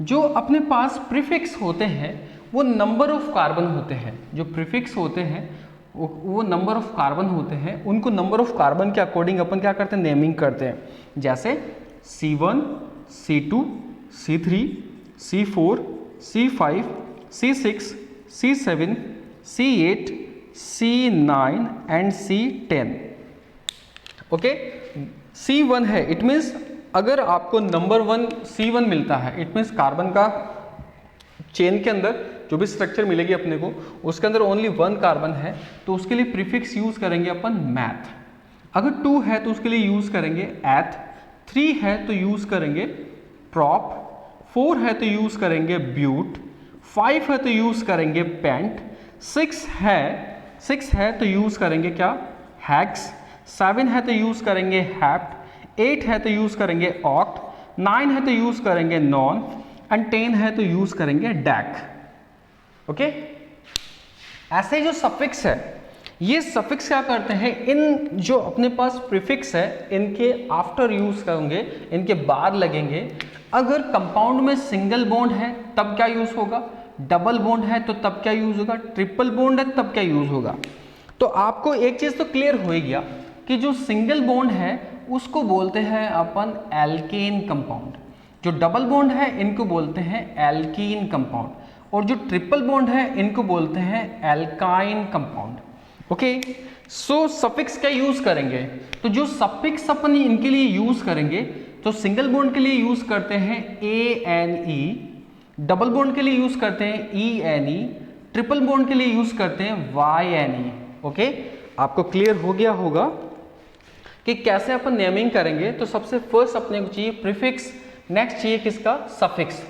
जो अपने पास प्रीफिक्स होते हैं वो नंबर ऑफ कार्बन होते हैं। जो प्रीफिक्स होते हैं वो नंबर ऑफ कार्बन होते हैं, उनको नंबर ऑफ कार्बन के अकॉर्डिंग अपन क्या करते हैं, नेमिंग करते हैं। जैसे C1, C2, C3, C4, C5, C6, C7, C8, C9 and C10। Okay, C1 है, इट मीन्स अगर आपको नंबर 1 C1 मिलता है, इट मीन्स कार्बन का चेन के अंदर जो भी स्ट्रक्चर मिलेगी अपने को उसके अंदर ओनली 1 कार्बन है, तो उसके लिए प्रीफिक्स यूज करेंगे अपन मैथ। अगर 2 है तो उसके लिए यूज करेंगे एथ, 3 है तो यूज करेंगे प्रॉप, 4 है तो यूज करेंगे ब्यूट, 5 है तो यूज करेंगे पेंट, 6 है तो यूज करेंगे क्या, हेक्स, 7 है तो यूज करेंगे हेप्ट, 8 है तो यूज करेंगे ऑक्ट, 9 है तो यूज करेंगे नॉन एंड 10 है तो यूज करेंगे डैक। ओके, ऐसे जो सफिक्स है, ये सफिक्स क्या करते हैं, इन जो अपने पास प्रीफिक्स है इनके आफ्टर यूज करेंगे, इनके बाद लगेंगे। अगर कंपाउंड में सिंगल बॉन्ड है तब क्या यूज होगा, डबल बॉन्ड है तो तब क्या यूज होगा, ट्रिपल बॉन्ड है तब क्या यूज होगा। तो आपको एक चीज तो क्लियर हो गया कि जो सिंगल बॉन्ड है उसको बोलते हैं अपन एल्केन कंपाउंड, जो डबल बॉन्ड है इनको बोलते हैं एल्कीन कंपाउंड, और जो ट्रिपल बॉन्ड है इनको बोलते हैं एल्काइन कंपाउंड। ओके, सो सफिक्स क्या यूज करेंगे, तो जो सफिक्स अपन इनके लिए यूज करेंगे तो सिंगल बॉन्ड के लिए यूज करते हैं ANE, डबल बॉन्ड के लिए यूज करते हैं ENE, ट्रिपल बॉन्ड के लिए यूज करते हैं YNE। ओके, आपको क्लियर हो गया होगा कि कैसे अपन नेमिंग करेंगे। तो सबसे फर्स्ट अपने को चाहिए प्रीफिक्स, नेक्स्ट चाहिए किसका, सफिक्स।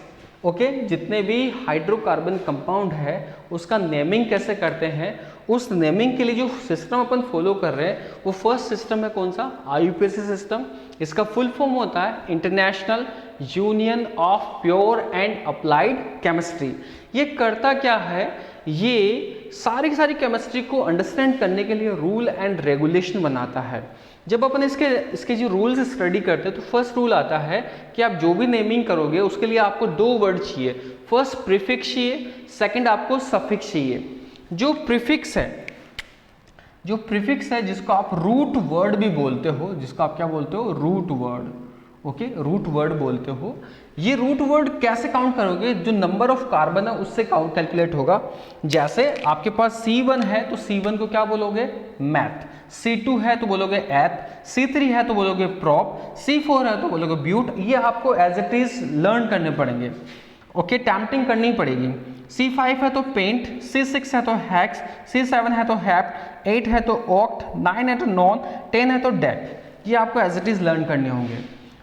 ओके, जितने भी हाइड्रोकार्बन कंपाउंड है उसका नेमिंग कैसे करते हैं, उस नेमिंग के लिए जो सिस्टम अपन फॉलो कर रहे हैं वो फर्स्ट सिस्टम है कौन सा, IUPAC सिस्टम। इसका फुल फॉर्म होता है international union of pure and applied chemistry. ये करता क्या है, ये सारी की सारी केमिस्ट्री को अंडरस्टैंड करने के लिए रूल एंड रेगुलेशन बनाता है। जब अपन इसके जो रूल्स स्टडी करते हैं तो फर्स्ट रूल आता है कि आप जो भी नेमिंग करोगे उसके लिए आपको दो वर्ड चाहिए, फर्स्ट प्रीफिक्स चाहिए, सेकंड आपको सफिक्स चाहिए। जो प्रीफिक्स है जिसको आप रूट वर्ड भी बोलते हो, जिसको आप क्या बोलते हो, root word. Okay, root word बोलते हो। ये रूट वर्ड कैसे काउंट करोगे, जो नंबर ऑफ कार्बन है उससे काउंट कैलकुलेट होगा। जैसे आपके पास C1 है तो C1 को क्या बोलोगे, मैथ, C2 है तो बोलोगे एथ, C3 है तो बोलोगे प्रॉप, C4 है तो बोलोगे ब्यूट। ये आपको एज इट इज लर्न करने पड़ेंगे। ओके, टैम्पिंग करनी पड़ेगी। C5 है तो पेंट, C6 है तो हैक्स, C7 है तो हैप्ट, 8 है तो ऑक्ट, 9 है तो नॉन, 10 है तो डेक। ये आपको एज इट इज लर्न करने होंगे।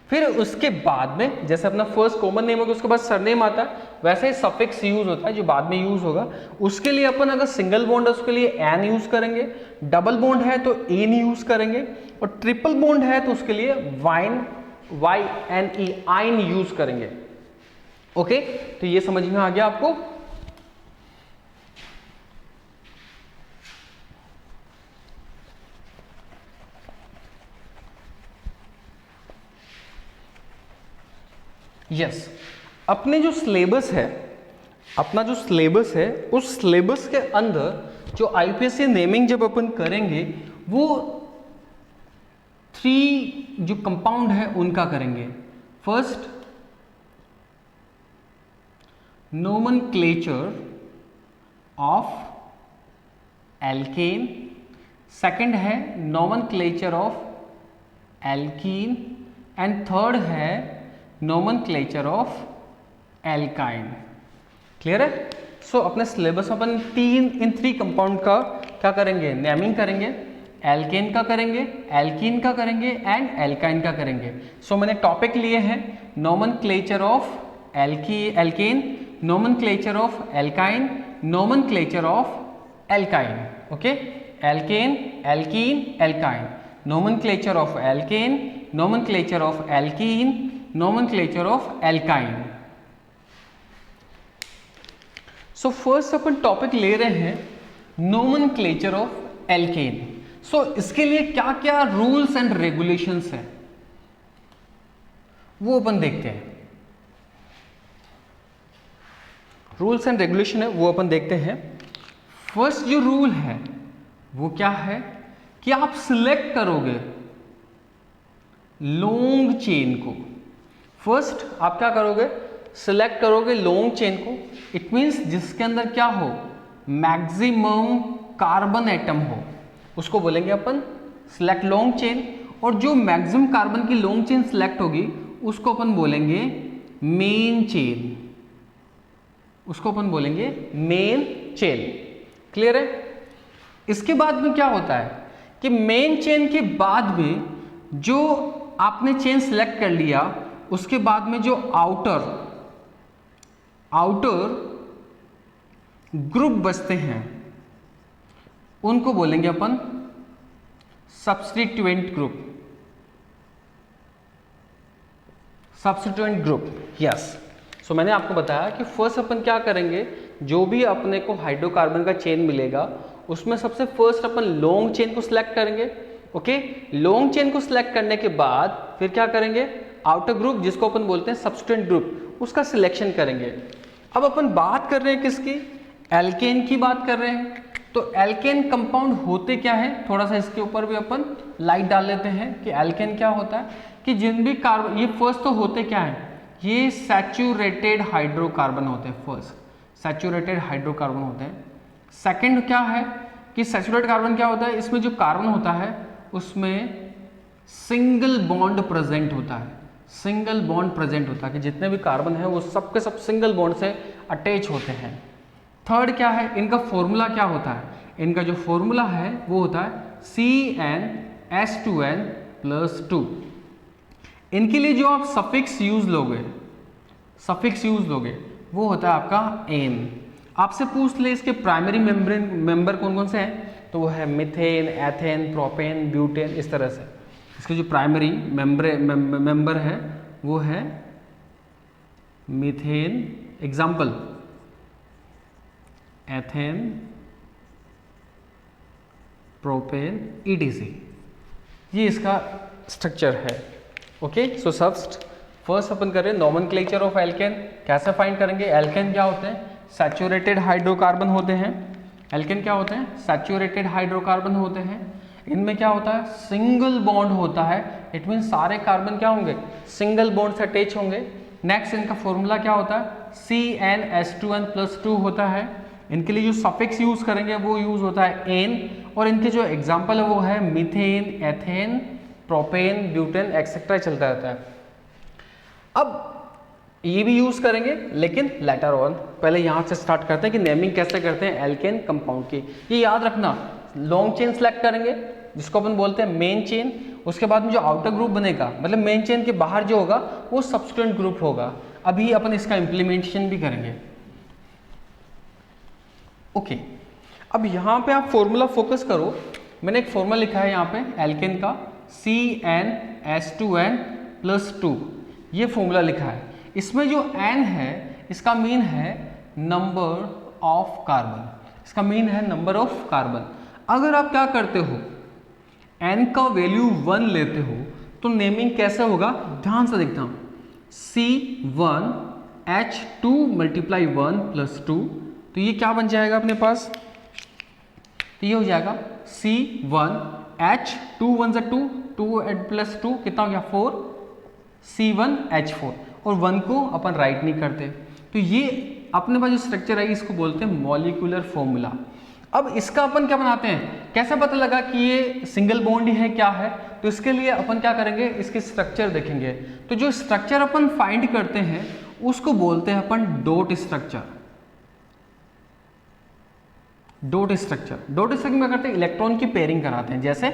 फिर उसके बाद में जैसे अपना फर्स्ट कॉमन नेम होगा उसके बाद सरनेम आता है, वैसे ही सफिक्स यूज होता है जो बाद में यूज होगा। उसके लिए अपन अगर सिंगल बॉन्ड है उसके लिए एन यूज करेंगे, डबल बॉन्ड है तो एन यूज करेंगे, और ट्रिपल बॉन्ड है तो उसके लिए YNE आइन यूज करेंगे। ओके, तो ये समझ में आ गया आपको। यस, अपने जो सिलेबस है, अपना जो सिलेबस है उस सिलेबस के अंदर जो IUPAC नेमिंग जब अपन करेंगे वो 3 जो कंपाउंड है उनका करेंगे। First nomenclature of alkane, second है nomenclature of alkene, and third है नोमेनक्लेचर ऑफ एल्काइन। क्लियर है? सो अपने सिलेबस अपन इन 3 कंपाउंड का क्या करेंगे, नेमिंग करेंगे। एल्केन का करेंगे, एल्कीन का करेंगे एंड एल्काइन का करेंगे। सो मैंने टॉपिक लिए हैं nomenclature of alkane, nomenclature of alkyne, nomenclature of alkyne. Okay, alkane, alkene, alkyne, nomenclature of alkane, nomenclature of alkene, nomenclature of alkyne. So first अपन टॉपिक ले रहे हैं नोमेनक्लेचर ऑफ एल्केन। सो इसके लिए क्या क्या रूल्स एंड रेगुलेशंस हैं वो अपन देखते हैं। रूल्स एंड रेगुलेशन है वो अपन देखते हैं। फर्स्ट जो रूल है वो क्या है कि आप सिलेक्ट करोगे लॉन्ग चेन को। फर्स्ट आप क्या करोगे, सिलेक्ट करोगे लॉन्ग चेन को। इट मींस जिसके अंदर क्या हो, मैक्सिमम कार्बन एटम हो, उसको बोलेंगे अपन सिलेक्ट लॉन्ग चेन। और जो मैक्सिमम कार्बन की लॉन्ग चेन सिलेक्ट होगी उसको अपन बोलेंगे मेन चेन, उसको अपन बोलेंगे मेन चेन। क्लियर है? इसके बाद में क्या होता है कि मेन चेन के बाद में जो आपने चेन सिलेक्ट कर लिया उसके बाद में जो आउटर ग्रुप बचते हैं उनको बोलेंगे अपन substituent group. Substituent group, yes. So मैंने आपको बताया कि फर्स्ट अपन क्या करेंगे, जो भी अपने को हाइड्रोकार्बन का चेन मिलेगा उसमें सबसे फर्स्ट अपन लॉन्ग चेन को सिलेक्ट करेंगे। ओके, लॉन्ग चेन को सिलेक्ट करने के बाद फिर क्या करेंगे, आउटर ग्रुप जिसको अपन बोलते हैं सब्स्टिट्यूएंट ग्रुप, उसका सिलेक्शन करेंगे। अब अपन बात कर रहे हैं किसकी, एल्केन की बात कर रहे हैं। तो एल्केन कंपाउंड होते क्या है, थोड़ा सा इसके ऊपर भी अपन लाइट डाल लेते हैं कि एल्केन क्या होता है। कि जिन भी कार्बन, ये फर्स्ट तो होते क्या है, ये सैचुरेटेड हाइड्रोकार्बन होते हैं। फर्स्ट सैचुरेटेड हाइड्रोकार्बन होते हैं। सेकंड क्या है कि सैचुरेटेड कार्बन क्या होता है, इसमें जो कार्बन होता है उसमें सिंगल बॉन्ड प्रेजेंट होता है। सिंगल बॉन्ड प्रेजेंट होता है, कि जितने भी कार्बन है वो सब के सब सिंगल बॉन्ड से अटैच होते हैं। थर्ड क्या है, इनका फॉर्मूला क्या होता है, इनका जो फॉर्मूला है वो होता है CnH2n+2। इनके लिए जो आप सफिक्स यूज लोगे वो होता है आपका एन। आपसे पूछ ले इसके प्राइमरी मेंबर कौन कौन से हैं, तो वो है मीथेन, एथेन, प्रोपेन, ब्यूटेन, इस तरह से। इसके जो प्राइमरी मेंबर है वो है methane, example ethane, propane, ETC। ये इसका स्ट्रक्चर है। ओके, सो फर्स्ट अपन करें नोमेनक्लेचर ऑफ एल्केन। कैसे फाइंड करेंगे, एल्केन क्या होते हैं, सैचुरेटेड हाइड्रोकार्बन होते हैं। एल्केन क्या होते हैं, सैचुरेटेड हाइड्रोकार्बन होते हैं। इनमें क्या होता है, सिंगल बॉन्ड होता है। इट मीन सारे कार्बन क्या होंगे, सिंगल बॉन्ड से अटैच होंगे। नेक्स्ट इनका फॉर्मूला क्या होता है, CnH2n+2 होता है। इनके लिए जो सफिक्स यूज करेंगे वो यूज होता है एन, और इनके जो एग्जाम्पल है वो है methane, ethane, propane, butane, etcetera चलता रहता है। अब ये भी यूज करेंगे लेकिन लेटर ऑन, पहले यहाँ से स्टार्ट करते हैं कि नेमिंग कैसे करते हैं एल्केन कंपाउंड की। ये याद रखना, लॉन्ग चेन सेलेक्ट करेंगे जिसको अपन बोलते हैं मेन चेन। उसके बाद में जो आउटर ग्रुप बनेगा, मतलब मेन चेन के बाहर जो होगा वो सब्स्टिट्यूएंट ग्रुप होगा। अभी अपन इसका इंप्लीमेंटेशन भी करेंगे। ओके, अब यहाँ पे आप फॉर्मूला फोकस करो। मैंने एक फॉर्मूला लिखा है यहाँ पे एल्केन का, CnH2n+2, ये फॉर्मूला लिखा है। इसमें जो n है इसका मीन है नंबर ऑफ कार्बन, इसका मीन है नंबर ऑफ कार्बन। अगर आप क्या करते हो, n का वैल्यू 1 लेते हो तो नेमिंग कैसे होगा, ध्यान से देखता हूं, C1H2×1+2, तो ये क्या बन जाएगा अपने पास, तो ये हो जाएगा C1H2 2+2 कितना हो गया 4, C1H4, और 1 को अपन राइट नहीं करते। तो ये अपने पास जो स्ट्रक्चर है इसको बोलते हैं मॉलिक्यूलर फॉर्मूला। अब इसका अपन क्या बनाते हैं, कैसे पता लगा कि ये सिंगल बॉन्ड है क्या है, तो इसके लिए अपन क्या करेंगे, इसकी स्ट्रक्चर देखेंगे। तो जो स्ट्रक्चर अपन फाइंड करते हैं उसको बोलते हैं अपन डॉट स्ट्रक्चर। डॉट स्ट्रक्चर में करते हैं, इलेक्ट्रॉन की पेयरिंग कराते हैं। जैसे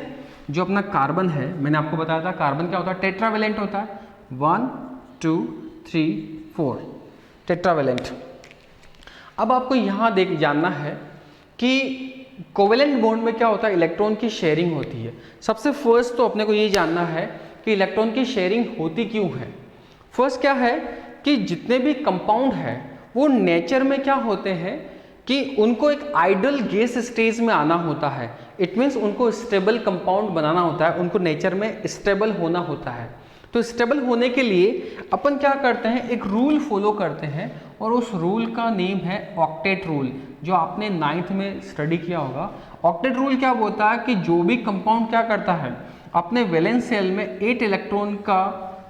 जो अपना कार्बन है, मैंने आपको बताया था कार्बन क्या होता है, टेट्रावेलेंट होता है, 1 2 3 4 टेट्रावेलेंट। अब आपको यहाँ जानना है कि कोवेलेंट बॉन्ड में क्या होता है, इलेक्ट्रॉन की शेयरिंग होती है। सबसे फर्स्ट तो अपने को ये जानना है कि इलेक्ट्रॉन की शेयरिंग होती क्यों है। फर्स्ट क्या है कि जितने भी कंपाउंड है वो नेचर में क्या होते हैं कि उनको एक आइडल गैस स्टेज में आना होता है। इट मीन्स उनको स्टेबल कंपाउंड बनाना होता है, उनको नेचर में स्टेबल होना होता है। तो स्टेबल होने के लिए अपन क्या करते हैं, एक रूल फॉलो करते हैं, और उस रूल का नेम है ऑक्टेट रूल, जो आपने 9th में स्टडी किया होगा। ऑक्टेट रूल क्या बोलता है कि जो भी कंपाउंड क्या करता है, अपने वैलेंस शेल में 8 इलेक्ट्रॉन का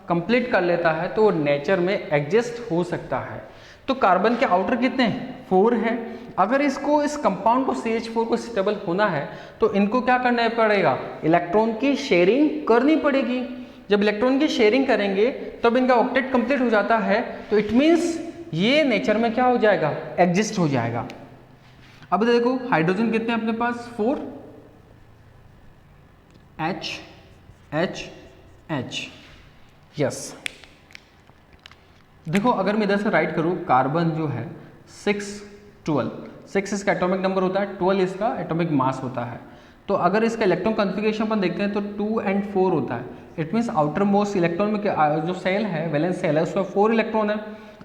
कंप्लीट कर लेता है, तो वो नेचर में एडजस्ट हो सकता है। तो कार्बन के आउटर कितने हैं, 4 है। अगर इसको, इस कंपाउंड को CH4 को स्टेबल होना है तो इनको क्या करना पड़ेगा, इलेक्ट्रॉन की शेयरिंग करनी पड़ेगी। जब इलेक्ट्रॉन की शेयरिंग करेंगे तब इनका ऑक्टेट कंप्लीट हो जाता है, तो इट मीन्स ये नेचर में क्या हो जाएगा, एग्जिस्ट हो जाएगा। अब देखो हाइड्रोजन कितने हैं अपने पास, 4, H H H, यस। देखो अगर मैं इधर से राइट करूं, कार्बन जो है 6 12, 6 इसका एटॉमिक नंबर होता है, 12 इसका एटॉमिक मास होता है। तो अगर इसका इलेक्ट्रॉन कॉन्फ़िगरेशन अपन देखते हैं तो 2 and 4 होता है। It means outer most electron में जो सेल है, वैलेंस सेल है, उसमें 4 इलेक्ट्रॉन है।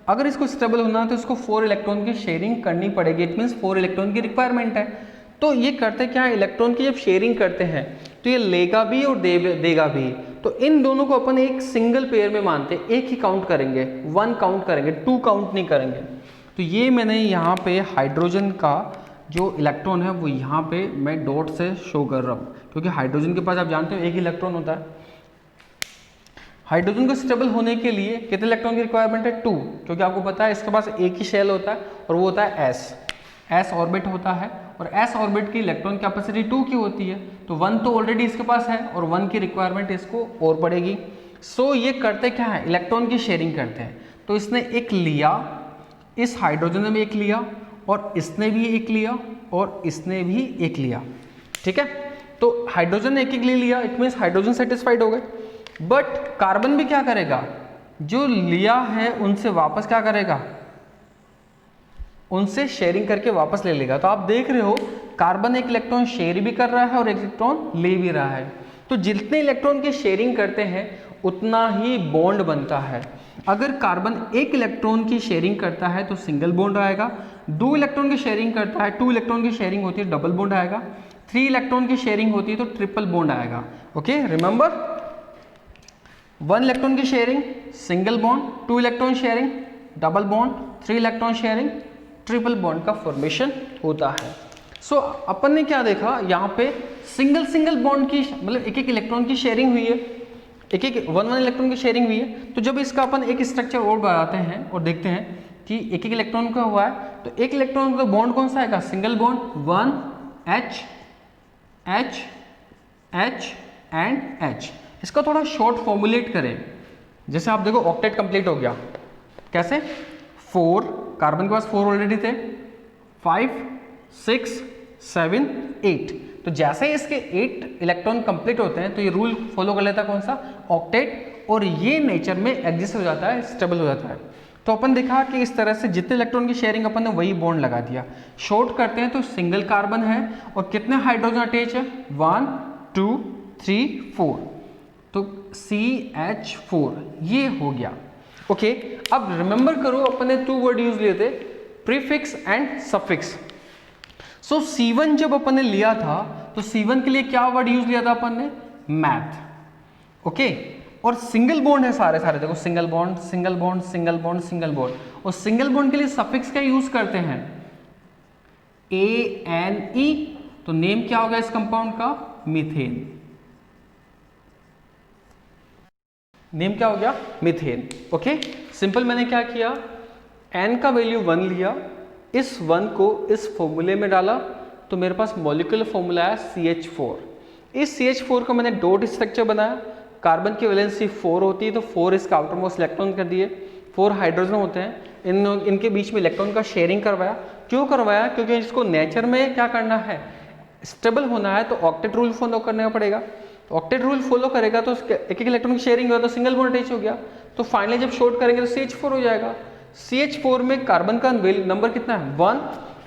अगर इसको स्टेबल होना है तो इसको 4 इलेक्ट्रॉन की शेयरिंग करनी पड़ेगी। इट मीन्स 4 इलेक्ट्रॉन की रिक्वायरमेंट है। तो ये करते क्या है, इलेक्ट्रॉन की जब शेयरिंग करते हैं तो ये लेगा भी और देगा भी। तो इन दोनों को अपन एक सिंगल पेयर में मानते हैं, एक ही काउंट करेंगे, 1 काउंट करेंगे, 2 काउंट नहीं करेंगे। तो ये मैंने यहाँ पे हाइड्रोजन का जो इलेक्ट्रॉन है वो यहाँ पे मैं डॉट से शो कर रहा हूँ, क्योंकि हाइड्रोजन के पास आप जानते हो एक ही इलेक्ट्रॉन होता है। हाइड्रोजन को स्टेबल होने के लिए कितने इलेक्ट्रॉन की रिक्वायरमेंट है, 2, क्योंकि आपको पता है इसके पास एक ही शेल होता है और वो होता है एस ऑर्बिट होता है, और एस ऑर्बिट की इलेक्ट्रॉन कैपेसिटी 2 की होती है। तो 1 तो ऑलरेडी इसके पास है और 1 की रिक्वायरमेंट इसको और पड़ेगी। सो ये करते क्या है, इलेक्ट्रॉन की शेयरिंग करते हैं। तो इसने एक लिया, इस हाइड्रोजन ने भी एक लिया, और इसने भी एक लिया, और इसने भी एक लिया, ठीक है। तो हाइड्रोजन ने एक एक ले लिया, इट मीन्स हाइड्रोजन सेटिस्फाइड हो गए। बट कार्बन भी क्या करेगा, जो लिया है उनसे वापस क्या करेगा, उनसे शेयरिंग करके वापस ले लेगा। तो आप देख रहे हो कार्बन एक इलेक्ट्रॉन शेयर भी कर रहा है और एक इलेक्ट्रॉन ले भी रहा है। तो जितने इलेक्ट्रॉन की शेयरिंग करते हैं उतना ही बॉन्ड बनता है। अगर कार्बन एक इलेक्ट्रॉन की शेयरिंग करता है तो सिंगल बॉन्ड आएगा, 2 इलेक्ट्रॉन की शेयरिंग करता है, 2 इलेक्ट्रॉन की शेयरिंग होती है डबल बॉन्ड आएगा, 3 इलेक्ट्रॉन की शेयरिंग होती है तो ट्रिपल बॉन्ड आएगा। ओके, रिमेंबर 1 इलेक्ट्रॉन की sharing single bond, 2 electron sharing double bond, 3 electron sharing triple bond का फॉर्मेशन होता है। सो अपन ने क्या देखा, यहाँ पे सिंगल बॉन्ड की मतलब एक एक इलेक्ट्रॉन की शेयरिंग हुई है, एक एक 1 इलेक्ट्रॉन की शेयरिंग हुई है। तो जब इसका अपन एक स्ट्रक्चर और बनाते हैं और देखते हैं कि एक एक इलेक्ट्रॉन का हुआ है, तो एक इलेक्ट्रॉन का बॉन्ड कौन सा आएगा, single bond 1 H H H and H। इसका थोड़ा शॉर्ट फॉर्मुलेट करें, जैसे आप देखो ऑक्टेट कंप्लीट हो गया, कैसे 4 कार्बन के पास 4 ऑलरेडी थे, 5 6 7 8। तो जैसे ही इसके 8 इलेक्ट्रॉन कंप्लीट होते हैं तो ये रूल फॉलो कर लेता है कौन सा, ऑक्टेट, और ये नेचर में एग्जिस्ट हो जाता है, स्टेबल हो जाता है। तो अपन देखा कि इस तरह से जितने इलेक्ट्रॉन की शेयरिंग अपन ने वही बॉन्ड लगा दिया। शॉर्ट करते हैं तो सिंगल कार्बन है और कितने हाइड्रोजन अटैच है, 1 2 3 4, तो CH4 ये हो गया। ओके, अब रिमेंबर करो अपन ने 2 वर्ड यूज लिए थे, prefix and suffix. So C1 जब अपन ने लिया था तो C1 के लिए क्या वर्ड यूज लिया था अपन ने, मैथ। ओके, और सिंगल बॉन्ड है सारे देखो, single bond single bond single bond single bond, और सिंगल बॉन्ड के लिए सफिक्स का यूज करते हैं ANE। तो नेम क्या होगा इस कंपाउंड का, मीथेन। नेम क्या हो गया, मीथेन। ओके, सिंपल मैंने क्या किया, N का वैल्यू 1 लिया, इस 1 को इस फॉर्मूले में डाला तो मेरे पास मॉलिक्यूलर फॉर्मूला है CH4। इस CH4 का मैंने डॉट स्ट्रक्चर बनाया, कार्बन की वैलेंसी 4 होती है तो 4 इसका आउटर मोस्ट इलेक्ट्रॉन कर दिए, 4 हाइड्रोजन होते हैं, इनके बीच में इलेक्ट्रॉन का शेयरिंग करवाया। क्यों करवाया, क्योंकि इसको नेचर में क्या करना है, स्टेबल होना है, तो ऑक्टेट रूल फॉलो करना पड़ेगा। तो ऑक्टेट रूल फॉलो करेगा तो एक एक इलेक्ट्रॉन की शेयरिंग हुआ तो सिंगल बॉन्ड अटैच हो गया। तो फाइनली जब शॉर्ट करेंगे तो CH4 हो जाएगा। CH4 में कार्बन का नंबर कितना है, 1,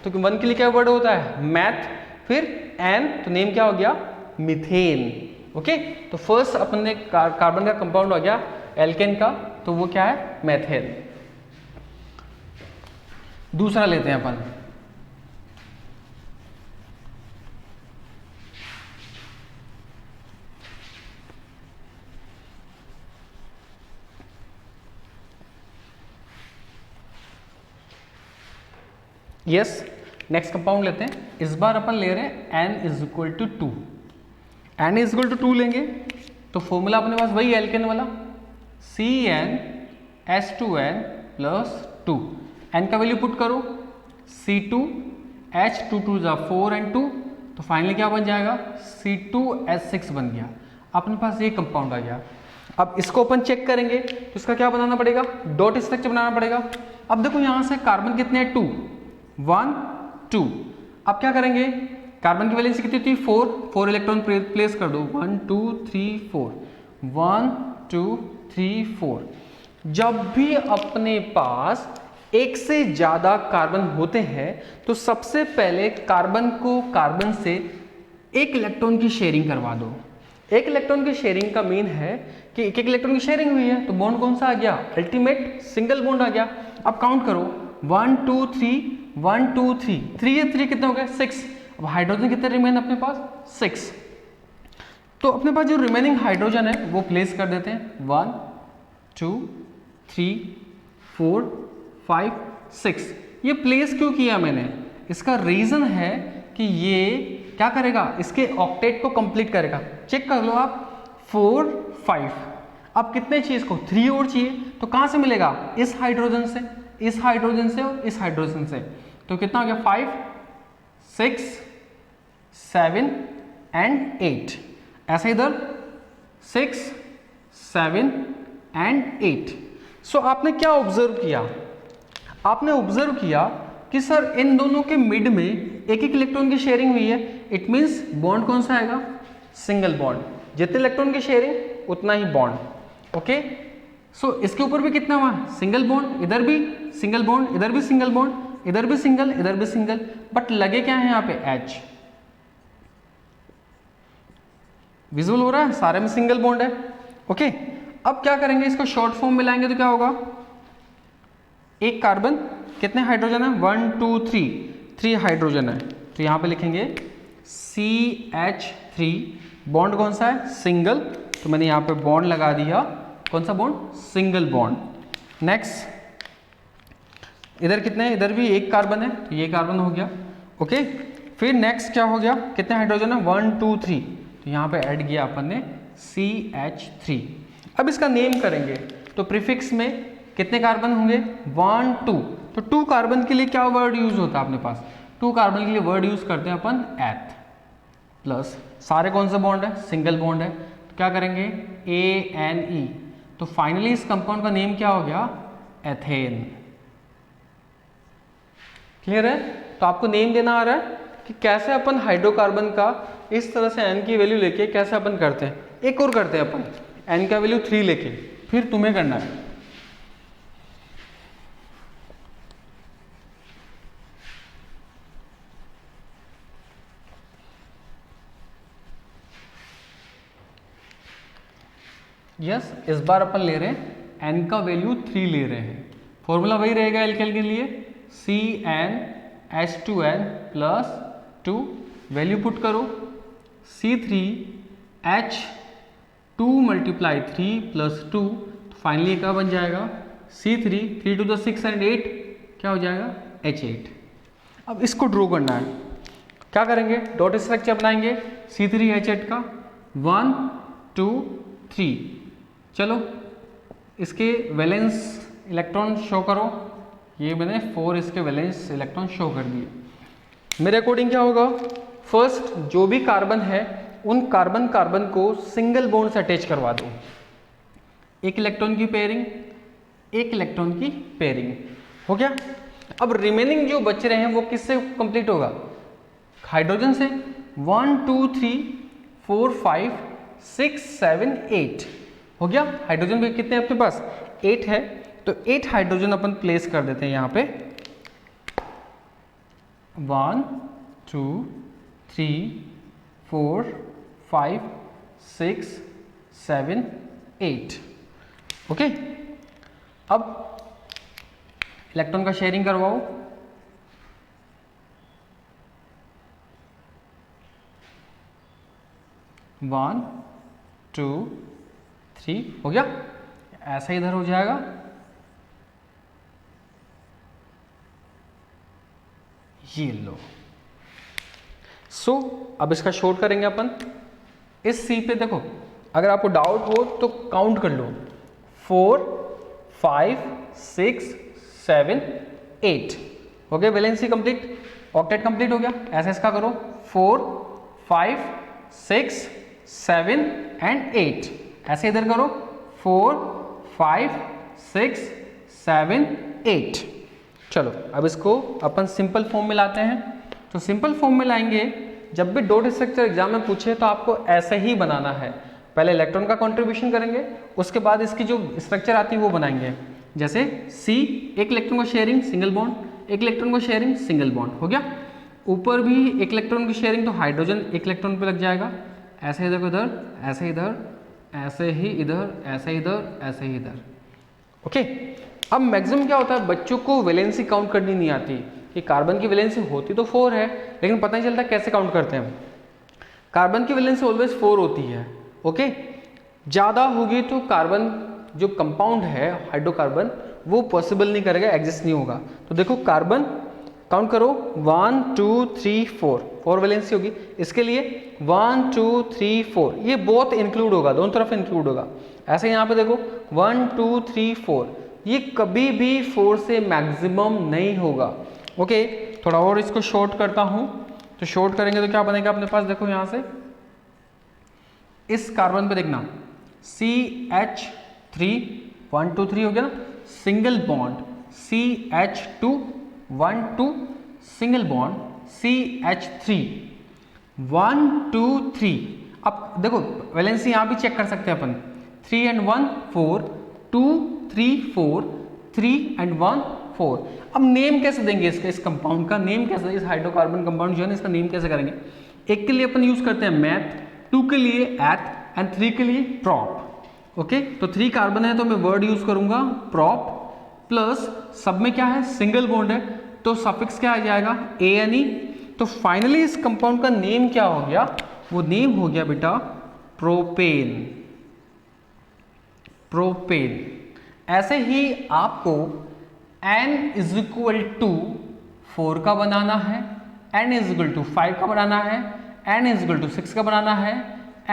तो 1 के लिए क्या वर्ड होता है, मैथ, फिर N, तो नेम क्या हो गया, मीथेन। ओके, तो फर्स्ट अपन ने कार्बन का कंपाउंड हो गया एल्केन का, तो वो क्या है, मेथेन। दूसरा लेते हैं अपन, यस नेक्स्ट कंपाउंड लेते हैं। इस बार अपन ले रहे हैं N is equal to 2। N is equal to 2 लेंगे तो फॉर्मूला अपने पास वही एल्केन वाला, CnH2n प्लस 2। N का वैल्यू पुट करो, C2H22 4 and 2, तो फाइनली क्या बन जाएगा, C2H6 बन गया। अपने पास ये कंपाउंड आ गया। अब इसको अपन चेक करेंगे तो इसका क्या बनाना पड़ेगा, डॉट स्ट्रक्चर बनाना पड़ेगा। अब देखो यहाँ से कार्बन कितने हैं, 2 1 2। अब क्या करेंगे, कार्बन की वैलेंसी कितनी थी, 4 इलेक्ट्रॉन प्लेस कर दो, 1 2 3 4 1 2 3 4। जब भी अपने पास एक से ज्यादा कार्बन होते हैं तो सबसे पहले कार्बन को कार्बन से एक इलेक्ट्रॉन की शेयरिंग करवा दो। एक इलेक्ट्रॉन की शेयरिंग का मीन है कि एक इलेक्ट्रॉन की शेयरिंग हुई है तो बॉन्ड कौन सा आ गया, अल्टीमेट सिंगल बॉन्ड आ गया। अब काउंट करो, 1 2 3 1 2 3 3 कितने हो गए, 6। अब हाइड्रोजन कितने रिमेन अपने पास, 6। तो अपने पास जो रिमेनिंग हाइड्रोजन है वो प्लेस कर देते हैं, 1 2 3 4 5 6। ये प्लेस क्यों किया मैंने, इसका रीजन है कि ये क्या करेगा, इसके ऑक्टेट को कंप्लीट करेगा। चेक कर लो आप, 4 5। अब कितने चाहिए इसको, 3 और चाहिए, तो कहां से मिलेगा, इस हाइड्रोजन से, इस हाइड्रोजन से और इस हाइड्रोजन से। तो कितना हो गया, 5 6 7 and 8। ऐसे इधर 6 7 एंड 8। सो आपने क्या ऑब्जर्व किया, आपने ऑब्जर्व किया कि सर इन दोनों के मिड में एक एक इलेक्ट्रॉन की शेयरिंग हुई है। इट मीन्स बॉन्ड कौन सा आएगा, सिंगल बॉन्ड। जितने इलेक्ट्रॉन की शेयरिंग उतना ही बॉन्ड। ओके, सो इसके ऊपर भी कितना हुआ, सिंगल बॉन्ड, इधर भी सिंगल बॉन्ड, इधर भी सिंगल बॉन्ड, इधर भी सिंगल, इधर भी सिंगल, बट लगे क्या है यहाँ पे H। विजुअल हो रहा है, सारे में सिंगल बॉन्ड है। ओके, अब क्या करेंगे, इसको शॉर्ट फॉर्म में लाएंगे तो क्या होगा, एक कार्बन, कितने हाइड्रोजन है, 1 2 3 हाइड्रोजन है, तो यहाँ पे लिखेंगे CH3। बॉन्ड कौन सा है, सिंगल, तो मैंने यहाँ पे बॉन्ड लगा दिया, कौन सा बॉन्ड, सिंगल बॉन्ड। नेक्स्ट, इधर कितने हैं, इधर भी एक कार्बन है, तो ये कार्बन हो गया। ओके, फिर नेक्स्ट क्या हो गया, कितने हाइड्रोजन है, 1 2 3, तो यहाँ पे ऐड किया अपन ने CH3। अब इसका नेम करेंगे, तो प्रीफिक्स में कितने कार्बन होंगे, 1 2, तो 2 कार्बन के लिए क्या वर्ड यूज होता है अपने पास, 2 कार्बन के लिए वर्ड यूज करते हैं अपन एथ। प्लस सारे कौन सा बॉन्ड है, सिंगल बॉन्ड है, तो क्या करेंगे ANE, तो फाइनली इस कंपाउंड का नेम क्या हो गया, एथेन। क्लियर है, तो आपको नेम देना आ रहा है कि कैसे अपन हाइड्रोकार्बन का इस तरह से N की वैल्यू लेके कैसे अपन करते हैं। एक और करते हैं अपन, N का वैल्यू 3 लेके, फिर तुम्हें करना है। यस, इस बार अपन ले रहे हैं N का वैल्यू 3 ले रहे हैं। फॉर्मूला वही रहेगा एल्केन के लिए, CnH2n प्लस 2, वैल्यू पुट करो, C3H2 मल्टीप्लाई 3 प्लस 2, तो फाइनली क्या बन जाएगा, C3, 3 to the 6 and 8 क्या हो जाएगा, H8। अब इसको ड्रॉ करना है, क्या करेंगे, डॉट स्ट्रक्चर बनाएंगे C3H8 का, 1 2 3। चलो इसके वैलेंस इलेक्ट्रॉन शो करो, ये मैंने 4 इसके वैलेंस इलेक्ट्रॉन शो कर दिए। मेरे अकॉर्डिंग क्या होगा, फर्स्ट जो भी कार्बन है उन कार्बन को सिंगल बॉन्ड से अटैच करवा दो, एक इलेक्ट्रॉन की पेयरिंग, एक इलेक्ट्रॉन की पेयरिंग हो गया। अब रिमेनिंग जो बच रहे हैं वो किससे कंप्लीट होगा, हाइड्रोजन से। 1 2 3 4 5 6 7 8 हो गया। हाइड्रोजन भी कितने हैं आपके पास, 8 है, तो 8 हाइड्रोजन अपन प्लेस कर देते हैं यहाँ पे, 1 2 3 4 5 6 7 8। ओके, अब इलेक्ट्रॉन का शेयरिंग करवाओ, वन 2 3 हो गया, ऐसा इधर हो जाएगा, ये लो। सो अब इसका शॉर्ट करेंगे अपन, इस C पे देखो, अगर आपको डाउट हो तो काउंट कर लो, 4 5 6 7 8 हो गया, वैलेंसी कंप्लीट, ऑक्टेट कंप्लीट हो गया। ऐसा इसका करो, 4 5 6 7 एंड 8, ऐसे इधर करो, 4 5 6 7 8। चलो अब इसको अपन सिंपल फॉर्म में लाते हैं, तो सिंपल फॉर्म में लाएंगे, जब भी डॉट स्ट्रक्चर एग्जाम में पूछे तो आपको ऐसे ही बनाना है, पहले इलेक्ट्रॉन का कंट्रीब्यूशन करेंगे, उसके बाद इसकी जो स्ट्रक्चर आती है वो बनाएंगे। जैसे C, एक इलेक्ट्रॉन को शेयरिंग सिंगल बॉन्ड, एक इलेक्ट्रॉन को शेयरिंग सिंगल बॉन्ड हो गया। ऊपर भी एक इलेक्ट्रॉन की शेयरिंग, तो हाइड्रोजन एक इलेक्ट्रॉन पे लग जाएगा, ऐसे इधर इधर, ऐसे इधर, ऐसे ही इधर, ऐसे इधर, ऐसे ही इधर। ओके, अब मैक्सिमम क्या होता है, बच्चों को वैलेंसी काउंट करनी नहीं आती, कि कार्बन की वैलेंसी होती तो 4 है, लेकिन पता नहीं चलता कैसे काउंट करते हैं। कार्बन की वैलेंसी ऑलवेज 4 होती है। ओके, ज़्यादा होगी तो कार्बन जो कंपाउंड है हाइड्रोकार्बन वो पॉसिबल नहीं करेगा, एग्जिस्ट नहीं होगा। तो देखो कार्बन काउंट करो, 1 2 3 4 वैलेंसी होगी, इसके लिए 1 2 3 4, ये बहुत इंक्लूड होगा, दोनों तरफ इंक्लूड होगा। ऐसे यहाँ पे देखो 1 2 3 4, ये कभी भी 4 से मैक्सिमम नहीं होगा। ओके, थोड़ा और इसको शॉर्ट करता हूँ, तो शॉर्ट करेंगे तो क्या बनेगा अपने पास, देखो यहाँ से इस कार्बन पे देखना, CH3 1 2 3 हो गया ना, single bond CH2 1 2 single bond CH3 1 2 3। अब देखो वैलेंसी यहाँ भी चेक कर सकते हैं अपन, 3 and 1 4 2 3 4 3 and 1 4। अब नेम कैसे देंगे इसका, इस कंपाउंड का नेम कैसे, इस हाइड्रोकार्बन कंपाउंड जो है ना इसका नेम कैसे करेंगे। एक के लिए अपन यूज करते हैं मैथ, 2 के लिए एथ एंड 3 के लिए प्रॉप। ओके तो 3 कार्बन है तो मैं वर्ड यूज करूंगा प्रॉप, प्लस सब में क्या है सिंगल बॉन्ड है तो सफिक्स क्या आ जाएगा ANE। तो फाइनली इस कंपाउंड का नेम क्या हो गया, वो नेम हो गया बेटा प्रोपेन। प्रोपेन। ऐसे ही आपको n इज इक्वल टू 4 का बनाना है, n इज इक्वल टू 5 का बनाना है, n इज इक्वल टू 6 का बनाना है,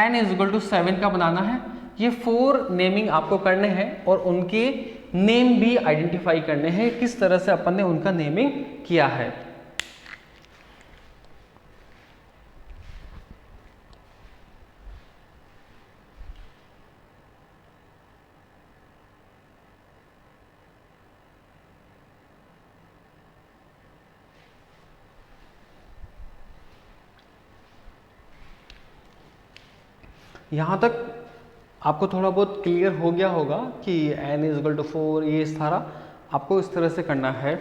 n इज इक्वल टू 7 का बनाना है। ये 4 नेमिंग आपको करने हैं और उनके नेम भी आइडेंटिफाई करने हैं, किस तरह से अपन ने उनका नेमिंग किया है। यहाँ तक आपको थोड़ा बहुत क्लियर हो गया होगा कि n इज इक्वल टू 4, ये सारा आपको इस तरह से करना है।